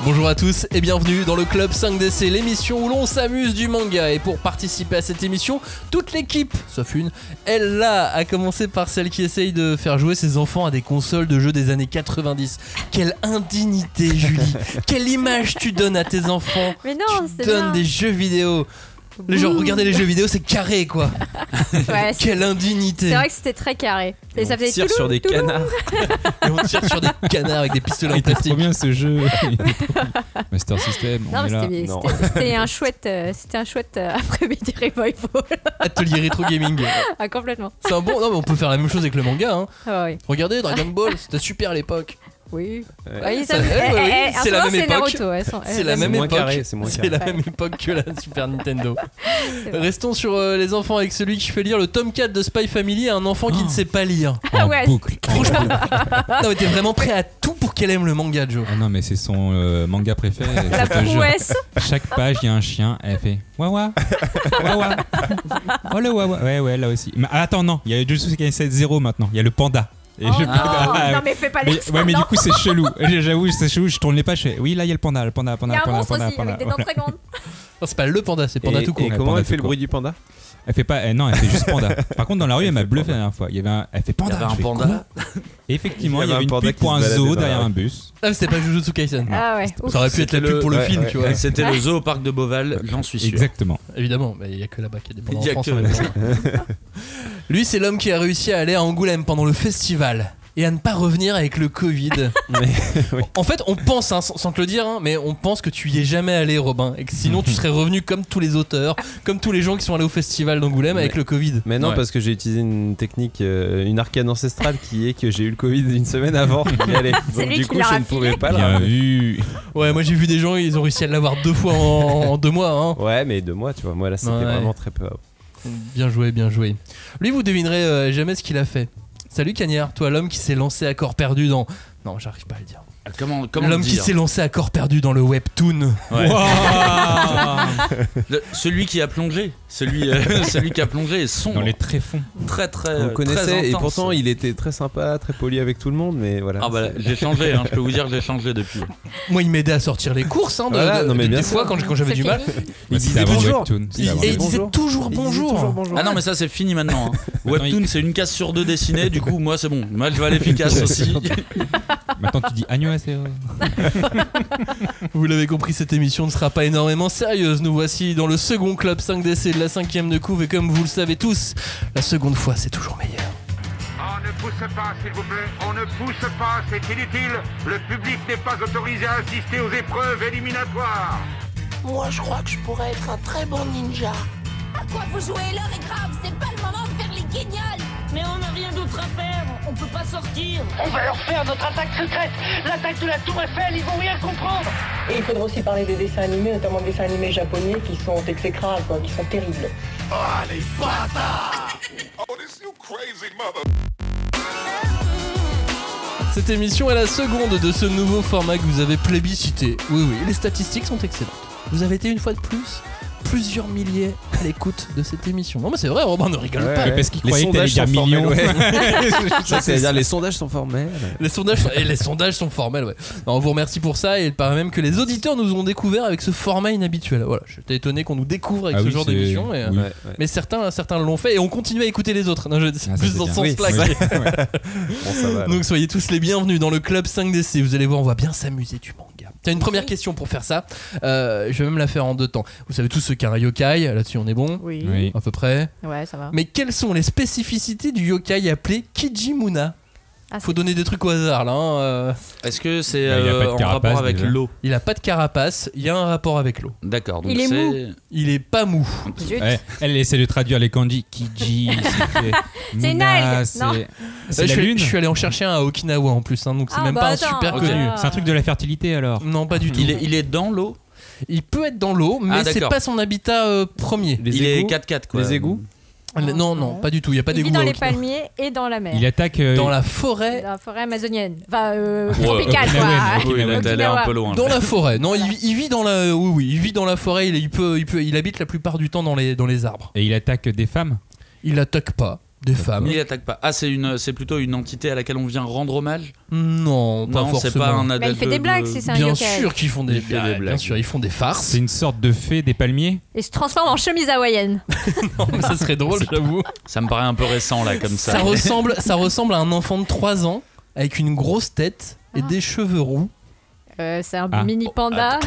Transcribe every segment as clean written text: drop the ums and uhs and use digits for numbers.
Bonjour à tous et bienvenue dans le Club 5DC, l'émission où l'on s'amuse du manga. Et pour participer à cette émission, toute l'équipe, sauf une, elle là, a commencé par celle qui essaye de faire jouer ses enfants à des consoles de jeux des années 90. Quelle indignité, Julie. Quelle image tu donnes à tes enfants. Mais non, tu donnes des jeux vidéo. Les gens, regardez les jeux vidéo, c'est carré quoi. Ouais, quelle indignité. C'est vrai que c'était très carré. Et ça faisait tire sur des canards. Et on tire sur des canards avec des pistolets en C'était plastique. trop bien ce jeu. Master System, Non, on est là. mais c'était un chouette après-midi revival. Atelier rétro gaming. Ah, complètement. C'est un bon. Non, mais on peut faire la même chose avec le manga. Hein. Ah, oui. Regardez Dragon Ball, c'était super à l'époque. Oui. Ouais, c'est la même époque. C'est la même époque. C'est la même époque que la Super Nintendo. Restons sur les enfants avec celui qui fait lire le tome 4 de Spy Family à un enfant qui ne sait pas lire. Ah ouais. Franchement. Non, mais t'es vraiment prêt à tout pour qu'elle aime le manga, Joe. Ah non, mais c'est son manga préféré. La prouesse. Chaque page, il y a un chien. Elle fait Wawa. Wawa. Oh le Wawa. Ouais, là aussi. Mais attends, non. Il y a Jujutsu Kaisen 0 maintenant. Il y a le panda. Et non, mais fais pas les mais du coup, c'est chelou. J'avoue, c'est chelou. Je tourne les pages. Oui, là, il y a le panda. Il y a un monstre aussi avec des dents très grandes. Non, c'est pas le panda, c'est panda tout court. Et comment elle fait le bruit du panda? Elle fait pas. Non, elle fait juste panda. Par contre, dans la rue, elle m'a bluffé la dernière fois. Il y avait elle fait panda. Il y avait un panda. Et effectivement, il y avait une pub pour un zoo derrière un bus. Ah, mais c'était pas Jujutsu Kaisen. Ah ouais. Ça aurait pu être la pub pour le film, tu vois. C'était le zoo au parc de Beauval, j'en suis sûr. Exactement. Évidemment, mais il y a que là-bas qu'il y a des pandas en France. Lui, c'est l'homme qui a réussi à aller à Angoulême pendant le festival et à ne pas revenir avec le Covid. En fait, on pense, hein, sans te le dire, hein, mais on pense que tu y es jamais allé, Robin, et que sinon tu serais revenu comme tous les auteurs, comme tous les gens qui sont allés au festival d'Angoulême avec le Covid. Mais non, parce que j'ai utilisé une technique, une arcane ancestrale qui est que j'ai eu le Covid une semaine avant d'y aller. Donc du coup, je ne pouvais pas Bien vu. Ouais, moi j'ai vu des gens, ils ont réussi à l'avoir 2 fois en 2 mois. Hein. Ouais, mais 2 mois, tu vois. Moi là, c'était vraiment très peu. Bien joué, bien joué. Lui, vous devinerez jamais ce qu'il a fait. Salut Cagnard, toi l'homme qui s'est lancé à corps perdu dans... Non, j'arrive pas à le dire. Comment l'homme qui s'est lancé à corps perdu dans le webtoon. Ouais. Celui qui a plongé. Celui qui a plongé est sombre. Dans les tréfonds. Très. On le connaissait et pourtant il était très sympa, très poli avec tout le monde, mais voilà. Ah bah j'ai changé, hein, je peux vous dire que j'ai changé depuis. Moi il m'aidait à sortir les courses, hein, des fois quand j'avais du mal. Il disait bonjour. Et il disait toujours bonjour. Ah non mais ça c'est fini maintenant. Hein. Webtoon c'est une case sur 2 dessinée, du coup moi c'est bon. Moi je vais à l'efficace aussi. Maintenant tu dis annyeonghaseyo. Vous l'avez compris, cette émission ne sera pas énormément sérieuse. Nous voici dans le second club 5DC de la 5ème de couve et comme vous le savez tous, la seconde fois c'est toujours meilleur. On ne pousse pas s'il vous plaît, on ne pousse pas, c'est inutile. Le public n'est pas autorisé à assister aux épreuves éliminatoires. Moi je crois que je pourrais être un très bon ninja. À quoi vous jouez? L'heure est grave, c'est pas le moment de faire les guignols. Mais on n'a rien d'autre à faire, on peut pas sortir. On va leur faire notre attaque secrète, l'attaque de la Tour Eiffel, ils vont rien comprendre. Et il faudra aussi parler des dessins animés, notamment des dessins animés japonais qui sont exécrables, quoi, qui sont terribles. Oh les bâtards! Oh this you crazy mother! Cette émission est la seconde de ce nouveau format que vous avez plébiscité. Oui, les statistiques sont excellentes. Vous avez été une fois de plus plusieurs milliers à l'écoute de cette émission. Non mais c'est vrai, Robin ne rigole pas. Parce qu'il croyait que t'allais dire millions. C'est-à-dire les sondages sont formels. Les sondages sont formels, ouais. Non, on vous remercie pour ça et il paraît même que les auditeurs nous ont découvert avec ce format inhabituel. Voilà, j'étais étonné qu'on nous découvre avec ce genre d'émission. Mais certains l'ont fait et on continue à écouter les autres. Non, c'est plus dans ce sens-là. Donc soyez tous les bienvenus dans le club 5DC. Vous allez voir, on va bien s'amuser du manga. T'as une première question pour faire ça. Je vais même la faire en 2 temps. Vous savez tous ce qu'est un yokai, là-dessus on est bon. Oui. À peu près. Ouais, ça va. Mais quelles sont les spécificités du yokai appelé Kijimuna? Faut donner des trucs au hasard là. Hein. Est-ce que c'est en rapport avec l'eau? Il a pas de carapace, il y a un rapport avec l'eau. D'accord, donc il est mou. Il est pas mou. Elle essaie de traduire les kanji. Kiji, c'est une algue. C'est la lune. Je suis allé en chercher un à Okinawa en plus, hein, donc c'est même pas un super connu. C'est un truc de la fertilité alors? Non, pas du tout. Il est dans l'eau? Il peut être dans l'eau, mais c'est pas son habitat premier. Il est 4x4 quoi. Les égouts? Non, pas du tout. Il y a pas d'égouts. Il vit dans les palmiers et dans la mer. Il attaque dans la forêt. Dans la forêt amazonienne. Enfin, tropicale quoi. Oui, il est allé un peu loin. Dans la forêt. Non, il vit dans la. Oui, il vit dans la forêt. Il habite la plupart du temps dans les arbres. Et il attaque des femmes? Il attaque pas. Des femmes. Il attaque pas. Ah, c'est plutôt une entité à laquelle on vient rendre hommage? Non, pas forcément. C'est pas un Mais il fait des blagues si c'est un Bien yokai. sûr qu'ils font des blagues. Bien sûr, ils font des farces. C'est une sorte de fée des palmiers. Il se transforme en chemise hawaïenne. Non, mais ça serait drôle, j'avoue. Ça me paraît un peu récent là, comme ça. Ça ressemble à un enfant de 3 ans avec une grosse tête et des cheveux roux. C'est un mini panda.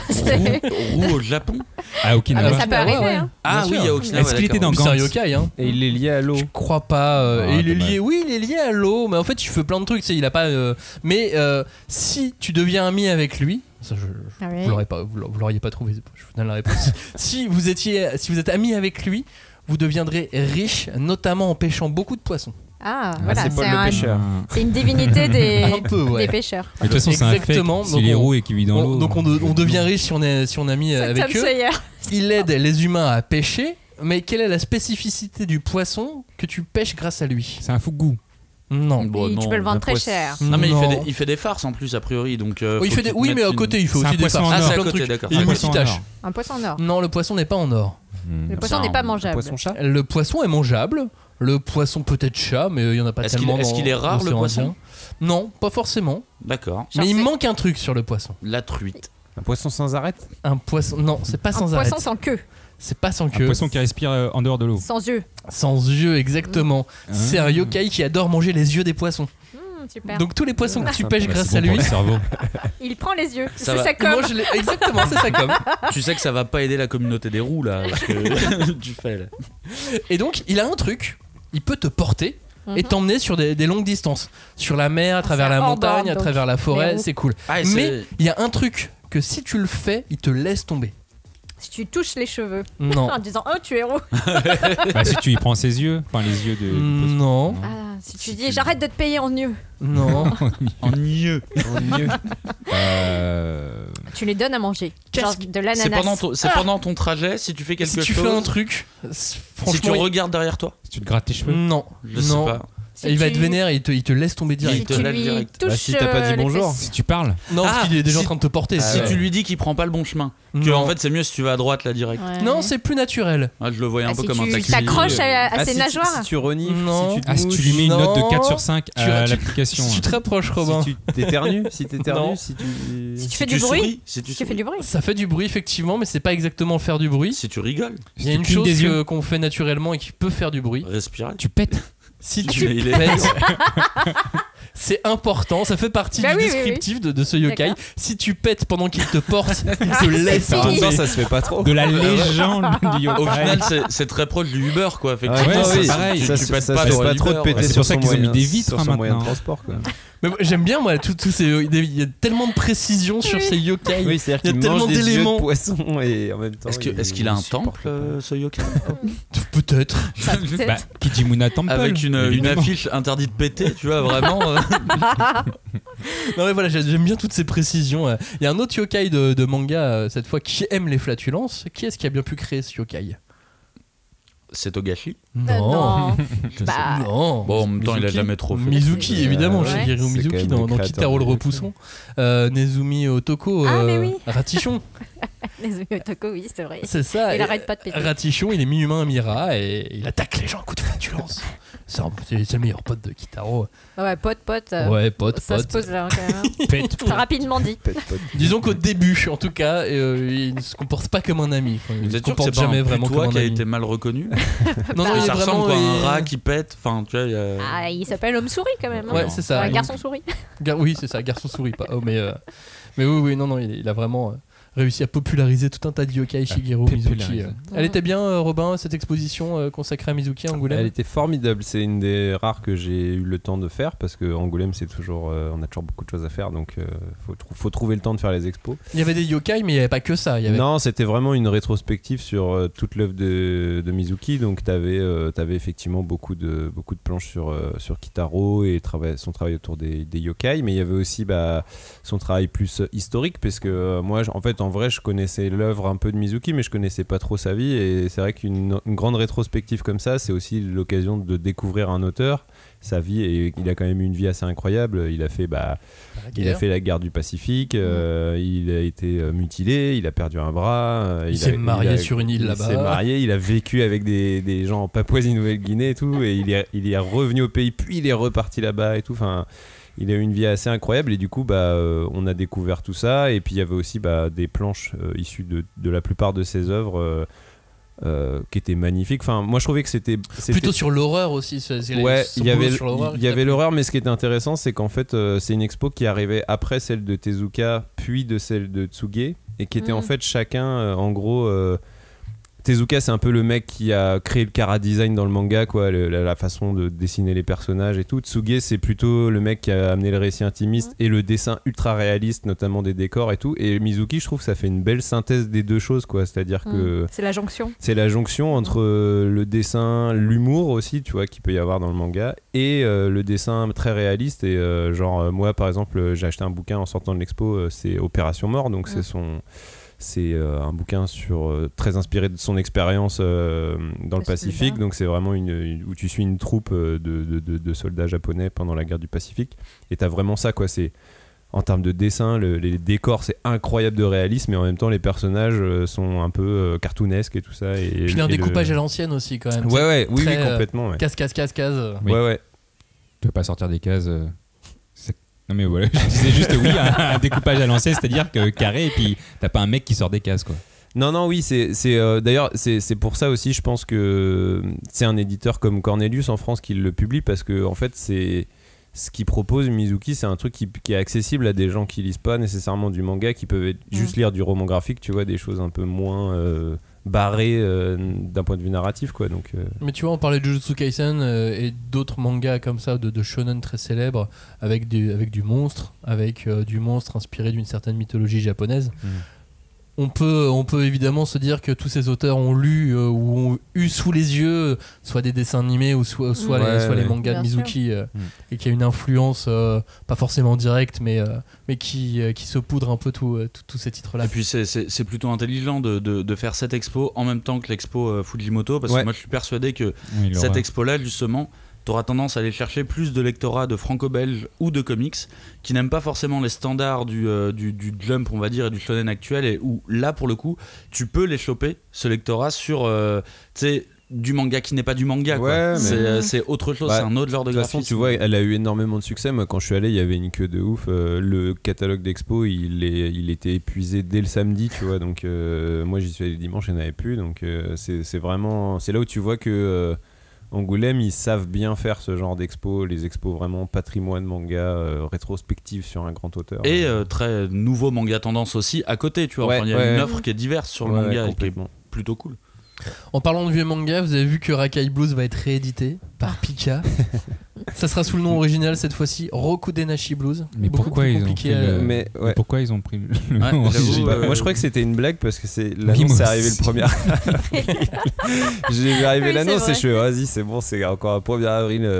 Roux au Japon. À Okinawa. Ça peut arriver. Hein. Ah oui, à Okinawa. Est-ce qu'il était dans C'est un Gantz? yokai, hein. Et il est lié à l'eau. Je crois pas. Et il est dommage. lié. Oui, il est lié à l'eau, mais en fait, il fait plein de trucs. Il a pas. Mais si tu deviens ami avec lui, ça, vous l'auriez pas trouvé. Je vous donne la réponse. si vous êtes ami avec lui, vous deviendrez riche, notamment en pêchant beaucoup de poissons. Ah, voilà, c'est Paul le pêcheur. C'est une divinité des pêcheurs. De toute façon, c'est un fait. S'il est roux et qu'il vit dans l'eau. Donc on devient riche si on est ami avec eux. Il aide les humains à pêcher, mais quelle est la spécificité du poisson que tu pêches grâce à lui? C'est un fugu. Non. Oui, tu peux le vendre très cher. Non, mais il fait des farces en plus, a priori. Donc, oui, mais à côté, il fait aussi des farces. Ah, c'est à côté, d'accord. Il multitâche. Un poisson en or. Non, le poisson n'est pas en or. Le poisson n'est pas mangeable. Poisson-chat. Le poisson est mangeable. Le poisson peut-être chat, mais il y en a pas tellement. Est-ce qu'il est rare, le poisson? Non, pas forcément. D'accord. Mais il manque un truc sur le poisson. La truite. Un poisson sans arête? Un poisson. Non, c'est pas sans arête. Un poisson sans queue. C'est pas sans queue. Un poisson qui respire en dehors de l'eau. Sans yeux. Sans yeux, exactement. C'est un yokai qui adore manger les yeux des poissons. Super. Donc tous les poissons que tu pêches grâce à lui, il prend les yeux. Ça c'est sa com. Exactement, c'est sa com. Tu sais que ça va pas aider la communauté des roux là, ce que tu fais là. Et donc il a un truc, il peut te porter et t'emmener sur des longues distances, sur la mer, à travers la montagne, à travers la forêt, c'est cool. Mais il y a un truc que si tu le fais, il te laisse tomber. Si tu touches les cheveux non. en disant oh tu es roux. Si tu y prends ses yeux, enfin les yeux de. Non. Si tu dis j'arrête de te payer en yeux. Non. En yeux. Tu les donnes à manger. Genre de l'ananas. C'est pendant ton trajet, si tu fais quelque chose. Si tu fais un truc, si tu regardes derrière toi. Si tu te grattes tes cheveux. Non. Je sais pas. Il va être vénère et il te laisse tomber direct. Si tu lui touches si t'as pas dit bonjour. Si tu parles. Non, parce qu'il est déjà en train de te porter. Si tu lui dis qu'il prend pas le bon chemin. Que en fait c'est mieux si tu vas à droite là direct. Non, c'est plus naturel. Je le voyais un peu comme un taxi. Tu t'accroches à ses nageoires. Si tu renifles, non. si tu lui mets une note de 4 sur 5 à l'application. Si tu te rapproches, Robin. Si tu t'éternues, si tu fais du bruit. Si tu fais du bruit. Ça fait du bruit effectivement, mais c'est pas exactement faire du bruit. Si tu rigoles. Il y a une chose qu'on fait naturellement et qui peut faire du bruit. Respirer. Tu pètes. Si tu pètes, c'est important, ça fait partie du descriptif de ce yokai. Si tu pètes pendant qu'il te porte, il te laisse tomber. Ça se fait pas trop. De la légende du yokai. Au final, c'est très proche du Uber quoi. Effectivement, c'est pareil. Tu pètes pas trop de péter sur ça qu'ils ont mis des vitres sur son moyen de maintenant. transport quoi. Mais j'aime bien moi tous ces il y a tellement de précision sur ces yokai. Oui, c'est-à-dire qu'il mange des yeux de poisson et en même temps. Est-ce qu'il a un temple ce yokai? Peut-être. Kijimuna Temple. Avec une affiche interdite de péter, tu vois vraiment. Non mais voilà, j'aime bien toutes ces précisions. Il y a un autre yokai de manga cette fois qui aime les flatulences. Qui est-ce qui a bien pu créer ce yokai? C'est Togashi? Non. Non. Bon, en même temps, il a jamais trop fait. Mizuki, évidemment, Shigeru Mizuki dans Kitaro le Repousson. Nezumi Otoko, Ratichon. Nezumi Otoko, oui, c'est vrai. C'est ça. Il arrête pas de péter. Ratichon, il est mi-humain, mi-rat et il attaque les gens à coups de flatulence. C'est le meilleur pote de Kitaro. Ouais, pote. Ouais, pote. Ça se pose là quand même. Très rapidement dit. Disons qu'au début, en tout cas, il ne se comporte pas comme un ami. Vous êtes sûr que c'est pas jamais vraiment comme un ami qui a été mal reconnu? Non, il ça est ressemble vraiment à un rat qui pète. Enfin, tu vois. Il s'appelle homme souris quand même. Ouais, c'est ça. Un garçon souris. Oui, c'est ça, garçon souris. Pas. Oh, mais oui, non, il a vraiment réussi à populariser tout un tas de yokai Shigeru Mizuki. Elle était bien, Robin, cette exposition consacrée à Mizuki à Angoulême? Elle était formidable. C'est une des rares que j'ai eu le temps de faire parce que Angoulême, c'est toujours, on a toujours beaucoup de choses à faire, donc faut trouver le temps de faire les expos. Il y avait des yokai, mais il n'y avait pas que ça. Non, c'était vraiment une rétrospective sur toute l'œuvre de Mizuki. Donc t'avais effectivement beaucoup de planches sur Kitaro et son travail autour des yokai, mais il y avait aussi son travail plus historique, parce que moi, en vrai, je connaissais l'œuvre un peu de Mizuki, mais je connaissais pas trop sa vie, et c'est vrai qu'une grande rétrospective comme ça, c'est aussi l'occasion de découvrir un auteur sa vie, et il a quand même eu une vie assez incroyable. Il a fait la guerre du Pacifique, il a été mutilé, il a perdu un bras, il s'est marié sur une île là-bas. Il s'est marié, il a vécu avec des gens en Papouasie-Nouvelle-Guinée et tout, et il est revenu au pays, puis il est reparti là-bas et tout. Enfin, il a eu une vie assez incroyable, et du coup on a découvert tout ça. Et puis il y avait aussi des planches issues de la plupart de ses œuvres qui étaient magnifiques. Enfin, moi je trouvais que c'était plutôt sur l'horreur aussi. Il y avait l'horreur, mais ce qui était intéressant, c'est qu'en fait c'est une expo qui arrivait après celle de Tezuka, puis de celle de Tsuge, et qui était en fait chacun en gros Tezuka, c'est un peu le mec qui a créé le chara design dans le manga, quoi, la façon de dessiner les personnages et tout. Tsuge, c'est plutôt le mec qui a amené le récit intimiste et le dessin ultra réaliste, notamment des décors et tout. Et Mizuki, je trouve que ça fait une belle synthèse des deux choses, quoi. C'est-à-dire que c'est la jonction. C'est la jonction entre le dessin, l'humour aussi, tu vois, qu'il peut y avoir dans le manga, et le dessin très réaliste. Et moi, par exemple, j'ai acheté un bouquin en sortant de l'expo, c'est Opération Mort, donc c'est un bouquin très inspiré de son expérience dans le Pacifique. Donc c'est vraiment où tu suis une troupe de soldats japonais pendant la guerre du Pacifique. Et t'as vraiment ça, quoi. C'est, en termes de dessin, les décors, c'est incroyable de réalisme, mais en même temps les personnages sont un peu cartoonesques et tout ça. Et puis un découpage à l'ancienne aussi, quand même. Oui, complètement. Case. Oui. Ouais. Tu peux pas sortir des cases. Non mais voilà, je disais juste oui, un découpage à l'ancienne, c'est-à-dire que carré, et puis t'as pas un mec qui sort des cases, quoi. Non, oui, d'ailleurs c'est pour ça aussi, je pense que c'est un éditeur comme Cornelius en France qui le publie, parce que en fait c'est ce qu'il propose, Mizuki, c'est un truc qui est accessible à des gens qui lisent pas nécessairement du manga, qui peuvent juste lire du roman graphique, tu vois, des choses un peu moins barré d'un point de vue narratif, quoi. Donc mais tu vois, on parlait de Jujutsu Kaisen et d'autres mangas comme ça de shonen très célèbres avec du monstre, du monstre inspiré d'une certaine mythologie japonaise. On peut évidemment se dire que tous ces auteurs ont lu ou ont eu sous les yeux soit des dessins animés ou soit les mangas de Mizuki, et qu'il y a une influence pas forcément directe, mais qui saupoudre un peu tous ces titres-là. Et puis c'est plutôt intelligent de faire cette expo en même temps que l'expo Fujimoto, parce que moi je suis persuadé que cette expo-là, justement, t'auras tendance à aller chercher plus de lectorat de franco-belge ou de comics qui n'aiment pas forcément les standards du Jump, on va dire, et du shonen actuel, et où là pour le coup tu peux les choper, ce lectorat, sur du manga qui n'est pas du manga, quoi. C'est autre chose, c'est un autre genre de graphisme. De toute façon, tu vois, elle a eu énormément de succès. Moi, quand je suis allé, il y avait une queue de ouf. Le catalogue d'expo, il était épuisé dès le samedi, tu vois. Donc moi j'y suis allé dimanche, il n'y en avait plus. Donc c'est vraiment, c'est là où tu vois que Angoulême, ils savent bien faire ce genre d'expo, les expos vraiment patrimoine manga, rétrospective sur un grand auteur. Et très nouveau manga tendance aussi à côté, tu vois. Il y a une offre qui est diverse sur le manga, et qui est plutôt cool. En parlant de vieux manga, vous avez vu que Rakai Blues va être réédité par Pika. Ça sera sous le nom original cette fois-ci, Rokudenashi Blues. Mais pourquoi ils ont pris pourquoi ils ont pris le nom original? Moi je crois que c'était une blague, parce que l'annonce est arrivée le 1er avril. J'ai vu arriver l'annonce et je suis vas-y, c'est bon, c'est encore un 1er avril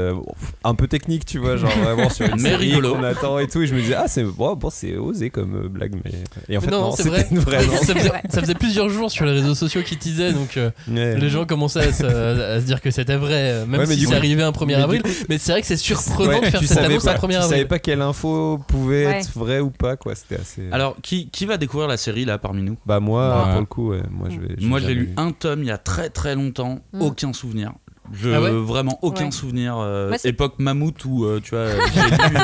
un peu technique, tu vois, genre vraiment sur une série qu'on attend et tout, et je me disais c'est c'est osé comme blague, mais et en fait non, c'était une vraie annonce. Ça faisait plusieurs jours sur les réseaux sociaux qui teasaient, donc les gens commençaient à se dire que c'était vrai, même si c'est arrivé un 1er avril. Mais c'est vrai que c'est surprenant de faire cette annonce à 1er avril. Tu savais pas quelle info pouvait être vraie ou pas, quoi. C'était assez. Alors, qui va découvrir la série là parmi nous? Bah moi, pour le coup, moi je l'ai lu un tome il y a très très longtemps, aucun souvenir. Vraiment aucun souvenir. Époque Mammouth, où tu vois, j'ai lu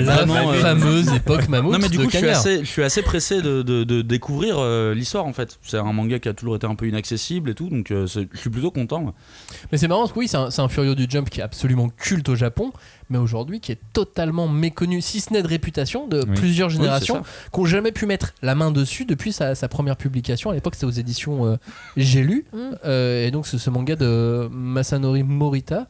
la fameuse époque Mammouth. Non mais du coup je suis assez pressé de découvrir l'histoire, en fait. C'est un manga qui a toujours été un peu inaccessible et tout, donc je suis plutôt content. Mais c'est marrant, oui, c'est un Furio du Jump qui est absolument culte au Japon, mais aujourd'hui qui est totalement méconnu, si ce n'est de réputation, de plusieurs générations qui n'ont jamais pu mettre la main dessus depuis sa première publication. À l'époque, c'était aux éditions J'ai lu, et donc ce manga de Masanori Morita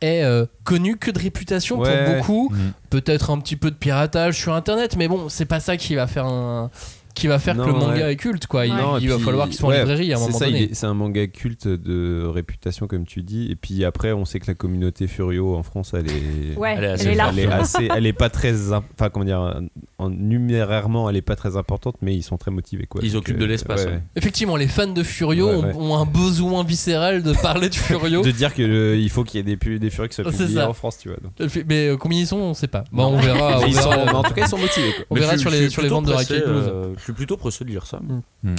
est connu que de réputation pour beaucoup, peut-être un petit peu de piratage sur internet, mais bon, c'est pas ça qui va faire qui va faire que le manga est culte, quoi. Il va falloir qu'il soit en librairie à un moment donné. C'est un manga culte de réputation, comme tu dis. Et puis après, on sait que la communauté Furio en France, elle est pas très, enfin comment dire, numérairement, elle est pas très importante, mais ils sont très motivés, quoi. Ils occupent de l'espace. Effectivement, les fans de Furio ont un besoin viscéral de parler de Furio, de dire que il faut qu'il y ait des Furio qui soient publiés en France, tu vois. Donc. Mais combien ils sont, on sait pas. Bon, on verra. En tout cas, ils sont motivés, quoi. On verra sur les ventes de Arcade Blues. Je suis plutôt pressé de lire ça.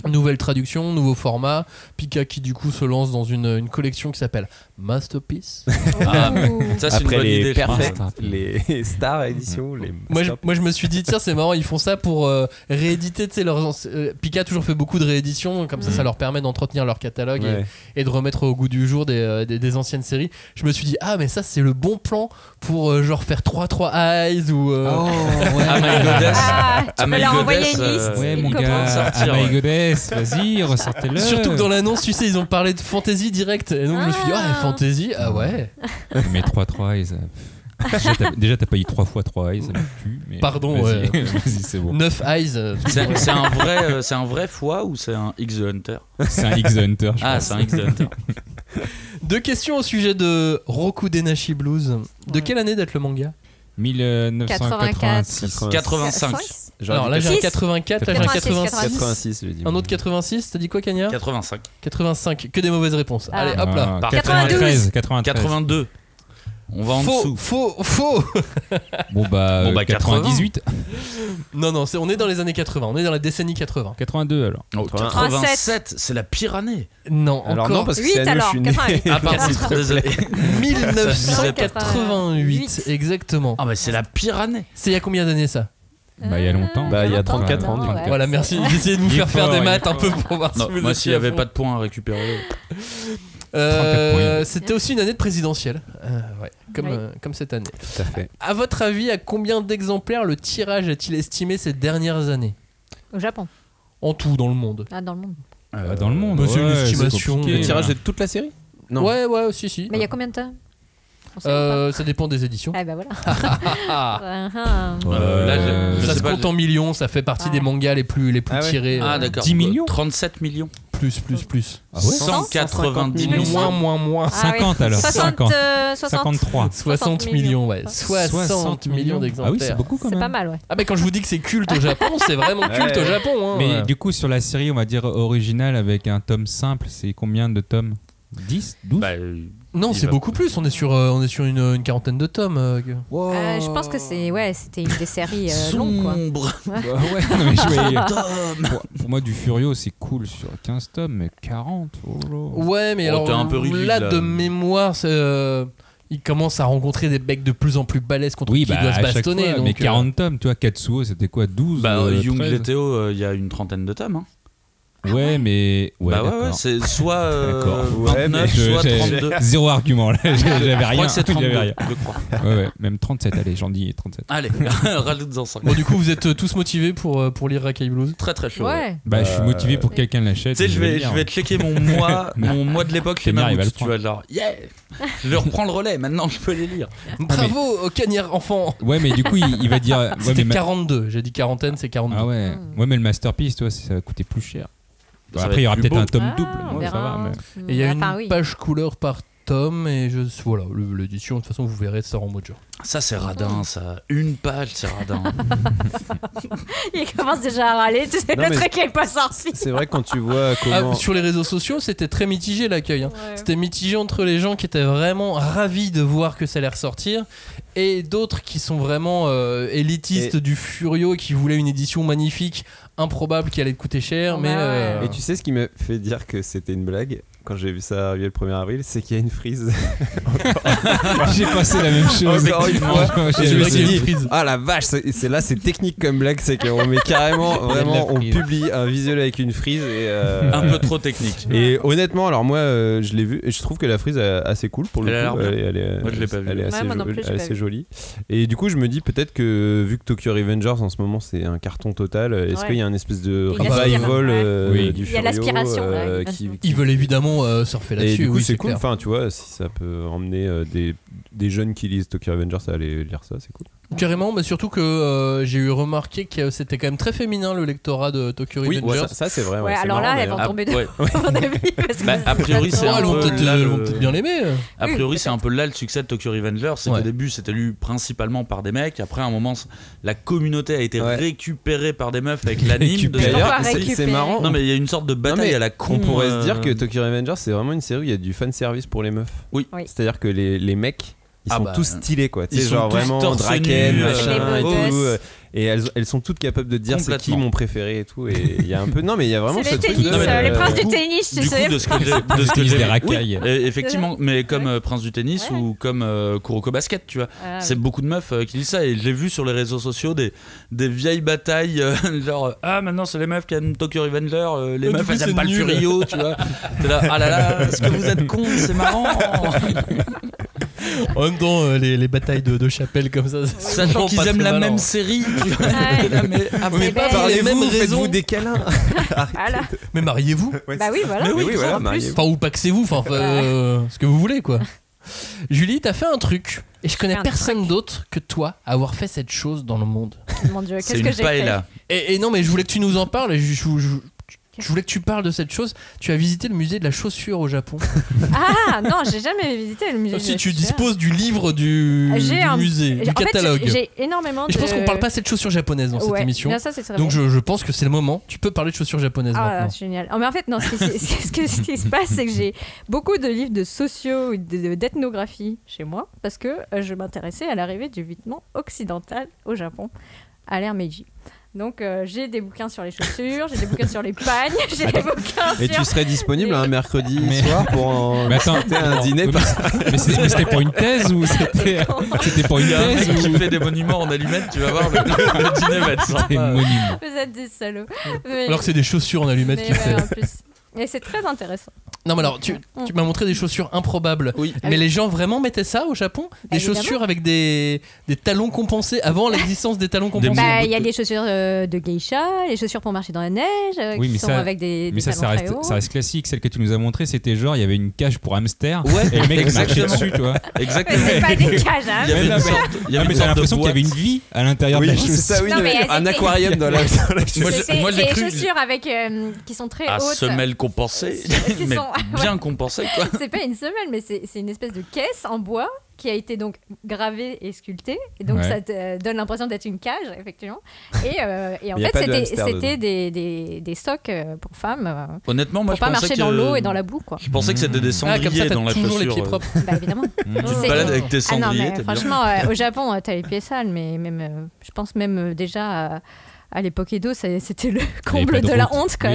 Nouvelle traduction, nouveau format. Pika qui du coup se lance dans une collection qui s'appelle Masterpiece. Ça c'est après une bonne idée. Perfect, les Star éditions. Moi je me suis dit tiens c'est marrant, ils font ça pour rééditer, tu sais, leurs Pika a toujours fait beaucoup de rééditions comme ça leur permet d'entretenir leur catalogue et de remettre au goût du jour des anciennes séries. Je me suis dit mais ça c'est le bon plan pour genre faire 3 Eyes ou My Goddess. Tu peux leur envoyer une liste. Ouais mon gars, My Goddess, vas-y ressortez-le. Surtout que dans l'annonce tu sais ils ont parlé de fantasy direct et donc je me suis dit fantasy mais 3 Eyes. Déjà t'as pas eu 3 fois 3 Eyes, pardon, vas-y, c'est bon. 9 Eyes. C'est un vrai foie ou c'est un X the Hunter? C'est un X the Hunter. C'est un X the Hunter. 2 questions au sujet de Roku Denashi Blues. De quelle année date le manga? 1986. 85. Alors là j'ai un 84, là j'ai un 86, je dis. Un autre 86, t'as dit quoi Cagnard? 85, que des mauvaises réponses. Allez hop là. 82. On va en dessous. Faux. Bon bah 98. Non, on est dans les années 80, on est dans la décennie 80. 82 alors. 87, c'est la pire année. Non, alors encore. Non, parce que c'est l'année où je suis né. Ah pardon, désolé. 1988, exactement. Ah bah c'est la pire année. C'est il y a combien d'années ça? Il y a longtemps. Il y a 34 ans. Voilà, merci. J'essayais de vous faire des maths un peu pour voir si vous moi s'il n'y avait pas de points à récupérer. C'était aussi une année de présidentielle, comme cette année. Tout à fait. À votre avis, à combien d'exemplaires le tirage est-il estimé ces dernières années? Au Japon. En tout, dans le monde. Dans le monde. Dans le monde, c'est une estimation. Le tirage de toute la série? Non. Ouais, si. Mais il y a combien de temps? Ça dépend des éditions. Bah voilà. Ça se compte en millions, ça fait partie des mangas les plus tirés. Ah d'accord. 10 millions 37 millions. Plus. 190 millions. Moins. 50 alors. 53. 60 millions, 60 millions d'exemplaires. Ah oui, c'est beaucoup quand même. C'est pas mal, ouais. Ah mais quand je vous dis que c'est culte au Japon, c'est vraiment culte au Japon. Mais du coup, sur la série, on va dire originale avec un tome simple, c'est combien de tomes? 10, 12? Non, c'est beaucoup plus. On est sur une quarantaine de tomes. Je pense que c'était une des séries longues, quoi. Pour moi, du Furio, c'est cool sur 15 tomes, mais 40. Ouais, mais alors un peu rigide, là, de mémoire, il commence à rencontrer des becs de plus en plus balèzes contre qui il doit se bastonner. Fois, mais 40 tomes, tu vois, Katsuo, c'était quoi, 12 Young GTO, il y a une trentaine de tomes. Ouais, mais. C'est soit 29, soit 32. Zéro argument, là. J'avais rien. Je crois que c'est 32, je crois. Ouais, même 37, allez, j'en dis 37. Allez, rajoute-en 5. Bon, du coup, vous êtes tous motivés pour lire Rakai Blues? Très très chaud. Ouais. Je suis motivé pour que quelqu'un l'achète. Tu sais, je vais checker mon mois de l'époque, les Mamouts, tu vois, genre, je reprends le relais, maintenant je peux les lire. Bravo, Cagnard enfant. Ouais, mais du coup, il va dire. C'était 42, j'ai dit quarantaine, c'est 42. Ah ouais. Ouais, mais le Masterpiece, toi, ça va coûter plus cher. Après, il y aura peut-être un tome double. Ça va, et il y a une page couleur par tome et voilà, l'édition de toute façon vous verrez sort en mojo. Ça c'est radin, ça. Une page c'est radin. Il commence déjà à râler, tu sais, le truc n'est pas sorti. C'est vrai quand tu vois comment... sur les réseaux sociaux c'était très mitigé l'accueil. Ouais. C'était mitigé entre les gens qui étaient vraiment ravis de voir que ça allait ressortir et d'autres qui sont vraiment élitistes du Furio et qui voulaient une édition magnifique, improbable, qui allait coûter cher. Et tu sais ce qui me fait dire que c'était une blague quand j'ai vu ça arriver le 1er avril, c'est qu'il y a une frise. J'ai passé la même chose. Je me suis dit, la vache, c'est technique comme blague, c'est qu'on met carrément, vraiment, on publie un visuel avec une frise. Un peu trop technique. Et honnêtement, alors moi, je l'ai vu, et je trouve que la frise est assez cool pour le coup. Moi, je l'ai pas vu. Elle est assez jolie. Et du coup, je me dis peut-être que, vu que Tokyo Revengers en ce moment, c'est un carton total, est-ce qu'il y a une espèce de revival du Furio? Il y a l'aspiration. Ils veulent évidemment surfer là-dessus. Et du coup, c'est cool. Enfin, tu vois, si ça peut emmener des jeunes qui lisent Tokyo Revengers à aller lire ça, c'est cool. Carrément, mais surtout que j'ai eu remarqué que c'était quand même très féminin le lectorat de Tokyo Revengers. Oui, ça c'est vrai. Ouais, c'est alors marrant, là, elles vont tomber de mon avis. A priori, c'est elles vont peut-être bien l'aimer. A priori, c'est un peu là le succès de Tokyo Revengers. C'est qu'au début, c'était lu principalement par des mecs. Après, à un moment, la communauté a été récupérée par des meufs avec l'anime. D'ailleurs, c'est marrant. Non, mais il y a une sorte de bataille à la con. On pourrait se dire que Tokyo Revengers, c'est vraiment une série où il y a du fan service pour les meufs. Oui. C'est-à-dire que les mecs. Ils sont tous stylés quoi, tu sais, genre tous vraiment Draken, machin et tout, et elles sont toutes capables de dire c'est qui mon préféré et tout, et il y a un peu il y a vraiment ce truc les princes du tennis, tu sais. De ce que j'ai des racailles. Effectivement, mais comme Prince du tennis ou comme Kuroko Basket, tu vois, c'est beaucoup de meufs qui disent ça, et j'ai vu sur les réseaux sociaux des vieilles batailles genre maintenant c'est les meufs qui aiment Tokyo Revenger, les meufs elles aiment pas le Furio, tu vois. T'es là, ah là là, est-ce que vous êtes cons, c'est marrant. En même temps, les batailles de chapelle comme ça, sachant qu'ils aiment la même série, tu vois. Mais pas par les mêmes raisons. Faites-vous des câlins. Mais mariez-vous. Bah oui, voilà. Voilà, mariez-vous. Enfin, ou paxez-vous, ce que vous voulez, quoi. Julie, t'as fait un truc, et je connais personne d'autre que toi à avoir fait cette chose dans le monde. Mon Dieu, c'est qu'est-ce que j'ai paella. fait Et non, mais je voulais que tu nous en parles, et je voulais que tu parles de cette chose. Tu as visité le musée de la chaussure au Japon. Ah non, j'ai jamais visité le musée de la chaussure. Si tu disposes du livre du musée, du catalogue. J'ai énormément de... Je pense qu'on parle pas assez de chaussures japonaises dans cette émission. Bien, ça, c'est très donc je pense que c'est le moment. Tu peux parler de chaussures japonaises maintenant. Génial. Mais en fait, non, ce qui se passe, c'est que j'ai beaucoup de livres de sociaux et d'ethnographie chez moi parce que je m'intéressais à l'arrivée du vêtement occidental au Japon à l'ère Meiji. Donc j'ai des bouquins sur les chaussures, j'ai des bouquins sur les pagnes, j'ai des bouquins sur... Et tu serais disponible un mercredi soir pour un dîner mais c'était pour une thèse ou c'était pour une thèse qui fait des monuments en allumettes, tu vas voir, le dîner va être sympa. Vous êtes des salauds. Alors que c'est des chaussures en allumettes qu'il fait. En plus. Et c'est très intéressant. Non mais alors tu m'as montré des chaussures improbables. Oui. Mais les gens vraiment mettaient ça au Japon, des chaussures avec des talons compensés avant l'existence des talons compensés. Il y a les chaussures de geisha, les chaussures pour marcher dans la neige, qui sont avec des talons très hauts. Ça reste classique. Celle que tu nous as montrée, c'était genre il y avait une cage pour hamster et le mec marchait dessus, tu vois. Exactement. Mais c'est pas des cages, hein. Mais t'as l'impression qu'il y avait une vie à l'intérieur de la chaussure. C'est ça, oui, un aquarium dans la chaussure. Moi j'ai cru chaussures avec qui sont très hautes. Semelle compensée, mais bien compensée quoi. C'est pas une semelle, mais c'est une espèce de caisse en bois qui a été donc gravée et sculptée, et donc ça te donne l'impression d'être une cage effectivement. Et en fait c'était des stocks pour femmes. Honnêtement, moi pour pas marcher dans l'eau et dans la boue quoi. Je pensais que c'était des cendriers dans la chaussure. Toujours les pieds propres. Bah évidemment. Tu te balades avec tes cendriers. Franchement, au Japon, t'as les pieds sales, mais même, je pense même déjà. À l'époque Edo, c'était le comble de la honte quoi.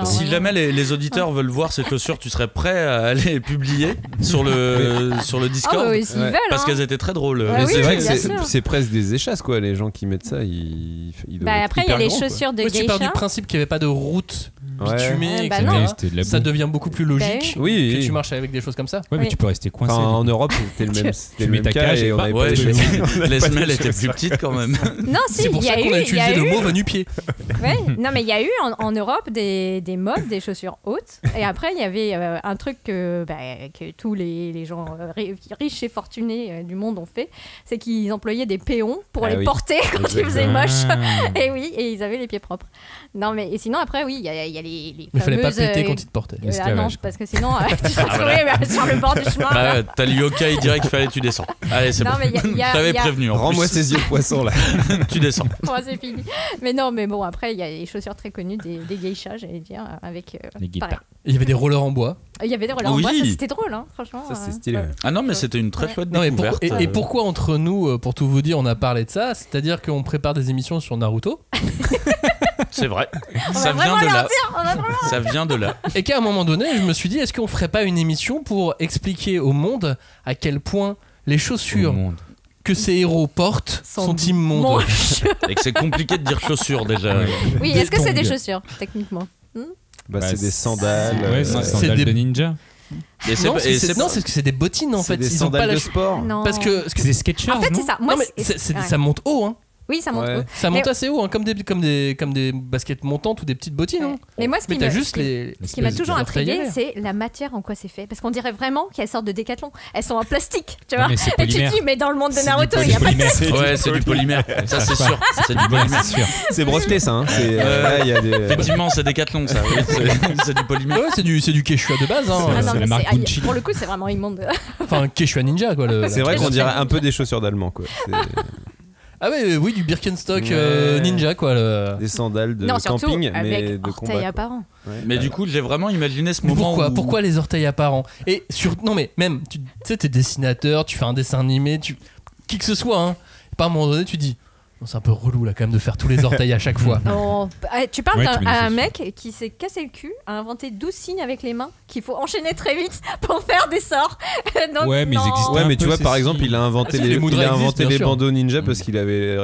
Si jamais les auditeurs veulent voir ces chaussures, tu serais prêt à aller publier sur le Discord parce qu'elles étaient très drôles. C'est vrai que c'est presque des échasses quoi, les gens qui mettent ça, ils après il y a les chaussures de geisha. Tu pars du principe qu'il n'y avait pas de route bitumée, ça devient beaucoup plus logique que tu marches avec des choses comme ça. Ouais, mais tu peux rester coincé. En Europe, c'était le même cas et on avait pas les semelles étaient plus petites quand même. Non, c'est pour ça qu'on a utilisé le mot nu-pied. Non mais il y a eu en Europe des modes, des chaussures hautes, et après il y avait un truc que tous les gens riches et fortunés du monde ont fait, c'est qu'ils employaient des péons pour les porter quand il faisait moche. Et oui, et ils avaient les pieds propres. Non mais et sinon après il y a les fameuses... Mais fallait pas péter quand ils te portaient. Non, parce que sinon tu serais retrouvé sur le bord du chemin. T'as le yokai direct, il fallait tu descends. Allez c'est bon. T'avais prévenu. Rends-moi ces yeux de poisson là. Tu descends. C'est fini. Mais non, mais bon, après, il y a les chaussures très connues des geishas, j'allais dire, avec... Il y avait des rollers en bois. Il y avait des rollers en bois, ça c'était drôle, hein, franchement. Ça c'est stylé. Ah non, mais c'était une très chouette découverte. Et pourquoi entre nous, pour tout vous dire, on a parlé de ça? C'est-à-dire qu'on prépare des émissions sur Naruto. C'est vrai. Ça vient de là. Ça vient de là. Et qu'à un moment donné, je me suis dit, est-ce qu'on ferait pas une émission pour expliquer au monde à quel point les chaussures que ces héros portent sont immondes. Et que c'est compliqué de dire chaussures déjà. Oui, est-ce que c'est des chaussures, techniquement? C'est des sandales. Sandales de ninja. Non, c'est que c'est des bottines en fait. Des ils ont pas de sport. Non. Parce que c'est des Skechers. En fait, c'est ça. Moi, ça monte haut, hein. Oui, ça monte haut. Ça monte assez haut, hein, comme des baskets montantes ou des petites bottines. Hein. Mais moi, ce qui m'a toujours intrigué, intrigué, c'est la matière en quoi c'est fait. Parce qu'on dirait vraiment qu'elles sortent de Décathlon. Elles sont en plastique, tu vois. Mais c'est et tu te dis, mais dans le monde de Naruto, il n'y a pas de plastique. Ouais, c'est du polymère. Ça, c'est sûr. C'est du polymère. C'est breveté, ça. Hein. Effectivement, c'est Décathlon, ça. Oui, c'est du polymère. Ouais, c'est du Quechua de base. Hein. C'est la marque Gucci. Pour le coup, c'est vraiment immonde. Enfin, Quechua Ninja, quoi. C'est vrai qu'on dirait un peu des chaussures d'allemand, quoi. Ah oui, du Birkenstock ninja, quoi. Des sandales de camping, mais de combat. Orteils apparents. Mais du coup, j'ai vraiment imaginé ce moment. Pourquoi les orteils apparents? Et non, mais même, tu sais, t'es dessinateur, tu fais un dessin animé, qui que ce soit, hein. Pas à un moment donné, tu dis. C'est un peu relou là quand même de faire tous les orteils à chaque fois. Tu parles d'un mec qui s'est cassé le cul, a inventé 12 signes avec les mains qu'il faut enchaîner très vite pour faire des sorts. Donc, ouais, mais ils existent. Ouais, mais tu vois, par exemple, il a inventé les bandeaux ninja parce qu'il en avait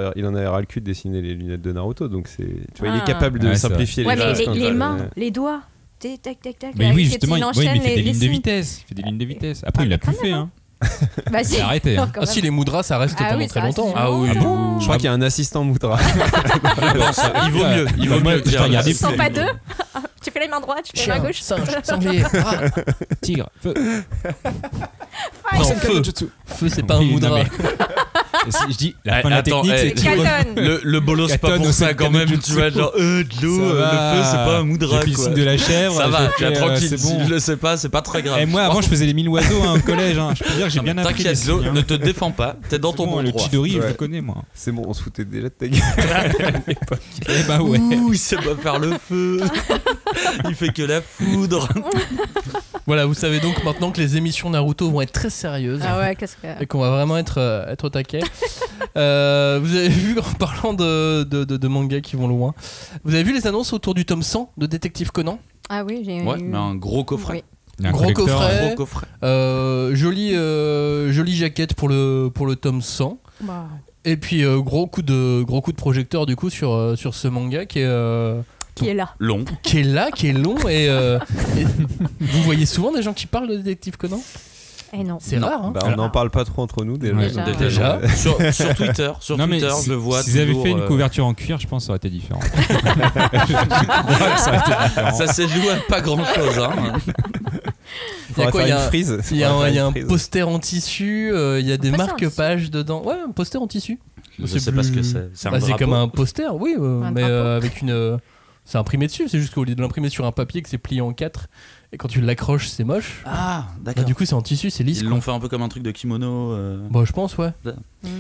ras le cul de dessiner les lunettes de Naruto. Donc tu vois, il est capable de simplifier les choses. Ouais, mais les mains, les doigts. Tac, tac, tac. Mais oui, justement, il fait des lignes de vitesse. Il fait des lignes de vitesse. Après, il l'a plus fait, hein. Bah si. Arrêtez. Ah si, les moudras ça reste pendant très longtemps. Ah oui. Je crois qu'il y a un assistant moudra. Il vaut mieux. Je regarde. Ils sont pas deux. Tu fais les mains droites, tu fais les mains gauche. Sanglier, tigre, feu. Non, feu c'est pas un moudra. Je dis la fin de la technique, c'est le bolos pas pour ça quand même. Tu vois genre de l'eau, le feu c'est pas un moudra. J'ai fait le de la chèvre. Ça va, tranquille. Si je le sais pas, c'est pas très grave. Et moi avant je faisais les 1000 oiseaux au collège. Je peux dire que j'ai bien appris. T'inquiète, Joe, ne te défends pas. T'es dans ton bon le droit. Chidori, je le connais moi. C'est bon, on se foutait déjà de ta gueule à l'époque. Eh bah ouais. Ouh, il sait pas faire le feu. Il fait que la foudre. Voilà, vous savez donc maintenant que les émissions Naruto vont être très sérieuses. Ah ouais, qu'est-ce que... Et qu'on va vraiment être au taquet. Vous avez vu, en parlant de mangas qui vont loin, vous avez vu les annonces autour du tome 100 de Détective Conan? Ah oui, j'ai eu... Ouais, mais un gros coffret. Oui. Gros coffret. Jolie Jolie jaquette pour le tome 100. Bah. Et puis gros coup de projecteur du coup sur ce manga qui est là. Long. Qui est long et vous voyez souvent des gens qui parlent de Détective Conan? Eh non. C'est rare. Hein. Bah, on n'en parle pas trop entre nous déjà. Sur Twitter, je vois. Si vous avez fait une couverture en cuir, je pense que ça aurait été différent. Ça s'est joué à pas grand chose. Hein. Il y a quoi? Il y a un frise. poster en tissu, il y a des marque-pages dedans. Ouais, un poster en tissu. Je sais pas ce que c'est. C'est comme un poster, oui, mais avec une. C'est imprimé dessus, c'est juste qu'au lieu de l'imprimer sur un papier que c'est plié en 4 et quand tu l'accroches c'est moche. Ah d'accord. Du coup c'est en tissu, c'est lisse. Ils l'ont fait un peu comme un truc de kimono. Bah je pense ouais.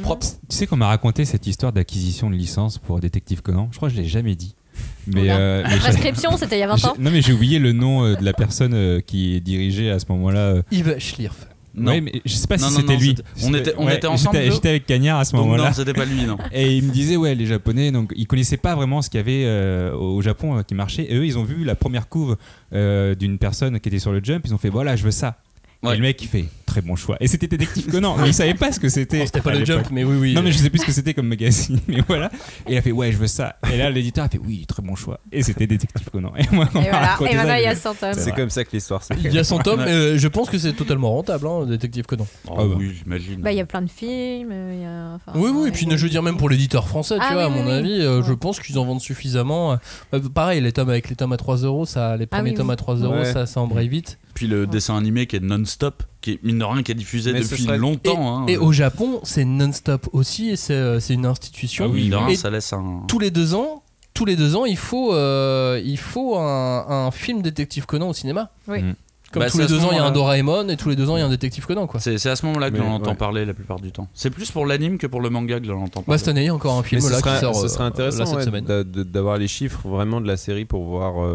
Propre. Tu sais qu'on m'a raconté cette histoire d'acquisition de licence pour Détective Conan. Je crois que je l'ai jamais dit. Mais la prescription c'était il y a 20 ans. Non mais j'ai oublié le nom de la personne qui dirigeait à ce moment-là. Yves Schlierf. Non. Oui, mais je sais pas si c'était lui. On était ensemble. J'étais avec Cagnard à ce moment-là. Non, c'était pas lui, non. Et il me disait, ouais, les Japonais, donc ils connaissaient pas vraiment ce qu'il y avait au Japon qui marchait. Et eux, ils ont vu la première couve d'une personne qui était sur le Jump. Ils ont fait, voilà, je veux ça. Ouais. Et le mec, il fait très bon choix. Et c'était Détective Conan. Mais il savait pas ce que c'était. C'était pas le Jump, mais oui. Non, mais je sais plus ce que c'était comme magazine. Mais voilà. Et il a fait, ouais, je veux ça. Et là, l'éditeur a fait, oui, très bon choix. Et c'était Détective Conan. Et moi, et maintenant, il y a 100 tomes. C'est comme ça que l'histoire se fait. Il y a 100 tomes. Je pense que c'est totalement rentable, hein, Détective Conan. Oui, j'imagine. Bah, il y a plein de films. Oui. Et puis, je veux dire, même pour l'éditeur français, tu vois, à mon avis, je pense qu'ils en vendent suffisamment. Pareil, les tomes avec les tomes à 3€, les premiers tomes à 3€, ça embraye vite. Puis le dessin animé qui est non-stop, qui est mine de rien, qui est diffusé depuis longtemps. Et au Japon, c'est non-stop aussi, et c'est une institution. Ah oui, ça laisse un. Tous les deux ans, il faut un film Détective Conan au cinéma. Oui. Comme tous les 2 ans, il y a un Doraemon et tous les 2 ans, il y a un Détective Conan. Quoi. C'est à ce moment-là que l'on entend parler la plupart du temps. C'est plus pour l'anime que pour le manga que l'on entend parler. Cette année, il y a encore un film qui sort. Ce serait intéressant cette semaine d'avoir les chiffres vraiment de la série pour voir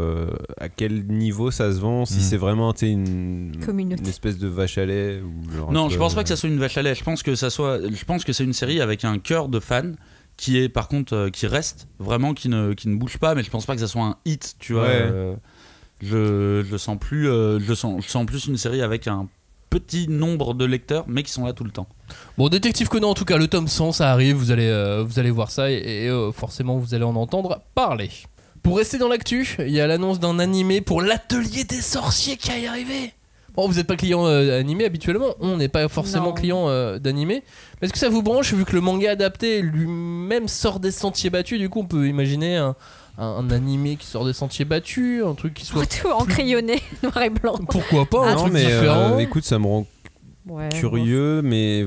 à quel niveau ça se vend, si c'est vraiment une espèce de vache à lait. Non, je pense pas que ça soit une vache à lait. Je pense que c'est une série avec un cœur de fans qui est par contre qui reste vraiment, qui ne bouge pas, mais je pense pas que ça soit un hit, tu vois. Je sens plus une série avec un petit nombre de lecteurs mais qui sont là tout le temps. Bon, Détective Conan, en tout cas le tome 100 ça arrive, vous allez voir ça et forcément vous allez en entendre parler. Pour rester dans l'actu, il y a l'annonce d'un animé pour l'Atelier des sorciers qui est arrivé. Bon, vous n'êtes pas client animé habituellement, on n'est pas forcément client d'animé. Mais est-ce que ça vous branche vu que le manga adapté lui-même sort des sentiers battus? Du coup, on peut imaginer un animé qui sort des sentiers battus, un truc qui soit tout en crayonné, noir et blanc. Pourquoi pas un truc différent. Écoute, ça me rend curieux, mais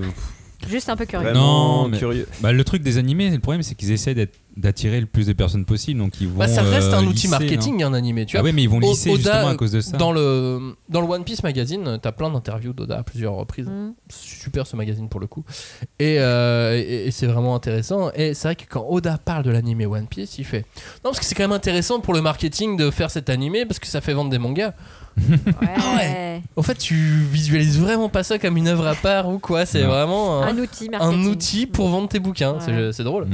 juste un peu curieux. Non, mais curieux. Le truc des animés, le problème c'est qu'ils essaient d'attirer le plus de personnes possible, donc ils vont ça reste un outil lisser, marketing, un animé, tu vois. Ah ouais, mais ils vont lisser Oda, justement à cause de ça. Dans le One Piece magazine, t'as plein d'interviews d'Oda à plusieurs reprises. Super ce magazine pour le coup. Et c'est vraiment intéressant. Et c'est vrai que quand Oda parle de l'animé One Piece, il fait non, parce que c'est quand même intéressant pour le marketing de faire cet animé parce que ça fait vendre des mangas. Ouais. En fait, tu visualises vraiment pas ça comme une œuvre à part ou quoi. C'est vraiment un outil marketing. Un outil pour vendre tes bouquins. C'est drôle.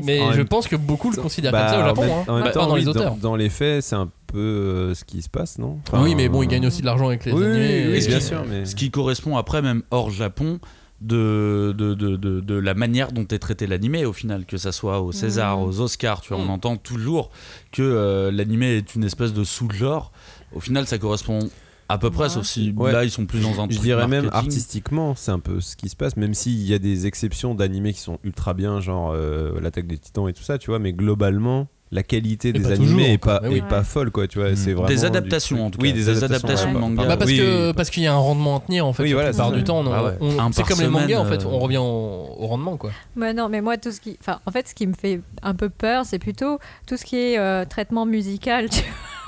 Mais je pense que beaucoup le considèrent comme ça au Japon. En même temps, dans les auteurs. Dans les faits, c'est un peu ce qui se passe, non? Oui, mais bon, ils gagnent aussi de l'argent avec les animés. Oui, bien sûr. Ce qui correspond après, même hors Japon, de la manière dont est traité l'animé au final, que ça soit aux César, aux Oscars, tu vois, on entend toujours que l'animé est une espèce de sous-genre. Au final, ça correspond à peu près, sauf si là ils sont plus dans un truc. Je dirais marketing. même artistiquement, c'est un peu ce qui se passe, même s'il y a des exceptions d'animés qui sont ultra bien, genre l'Attaque des Titans et tout ça, tu vois, mais globalement. La qualité des animés est pas folle, quoi, tu vois. C'est vraiment des adaptations en tout cas. Oui, des adaptations de manga. Parce qu'il y a un rendement à tenir en fait. La plupart du temps, c'est comme les mangas en fait. On revient au rendement, quoi. Non, mais moi tout ce qui, en fait, ce qui me fait un peu peur, c'est plutôt tout ce qui est traitement musical.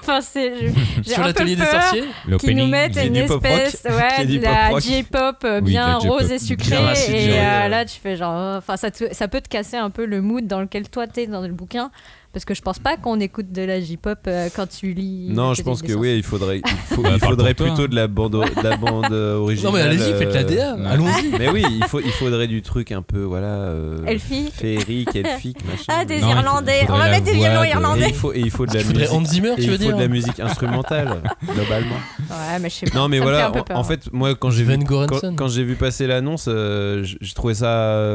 Sur l'atelier des sorciers, qui nous mettent une espèce de la J-pop bien rose et sucrée, et là tu fais genre, ça peut te casser un peu le mood dans lequel toi t'es dans le bouquin. Parce que je pense pas qu'on écoute de la J-pop quand tu lis. Non, je pense que oui, il faudrait plutôt de la bande originale. Non mais allez-y, faites la DA, allons-y. Mais oui, il faudrait du truc un peu elfique, féerique, elfique, machin. Ah, des Irlandais, on va mettre des violons irlandais. Et il faut de la musique. Hans Zimmer, tu veux dire? Il faut de la musique instrumentale globalement. Ouais, mais je sais pas. Non mais voilà, en fait, moi quand j'ai vu passer l'annonce, j'ai trouvé ça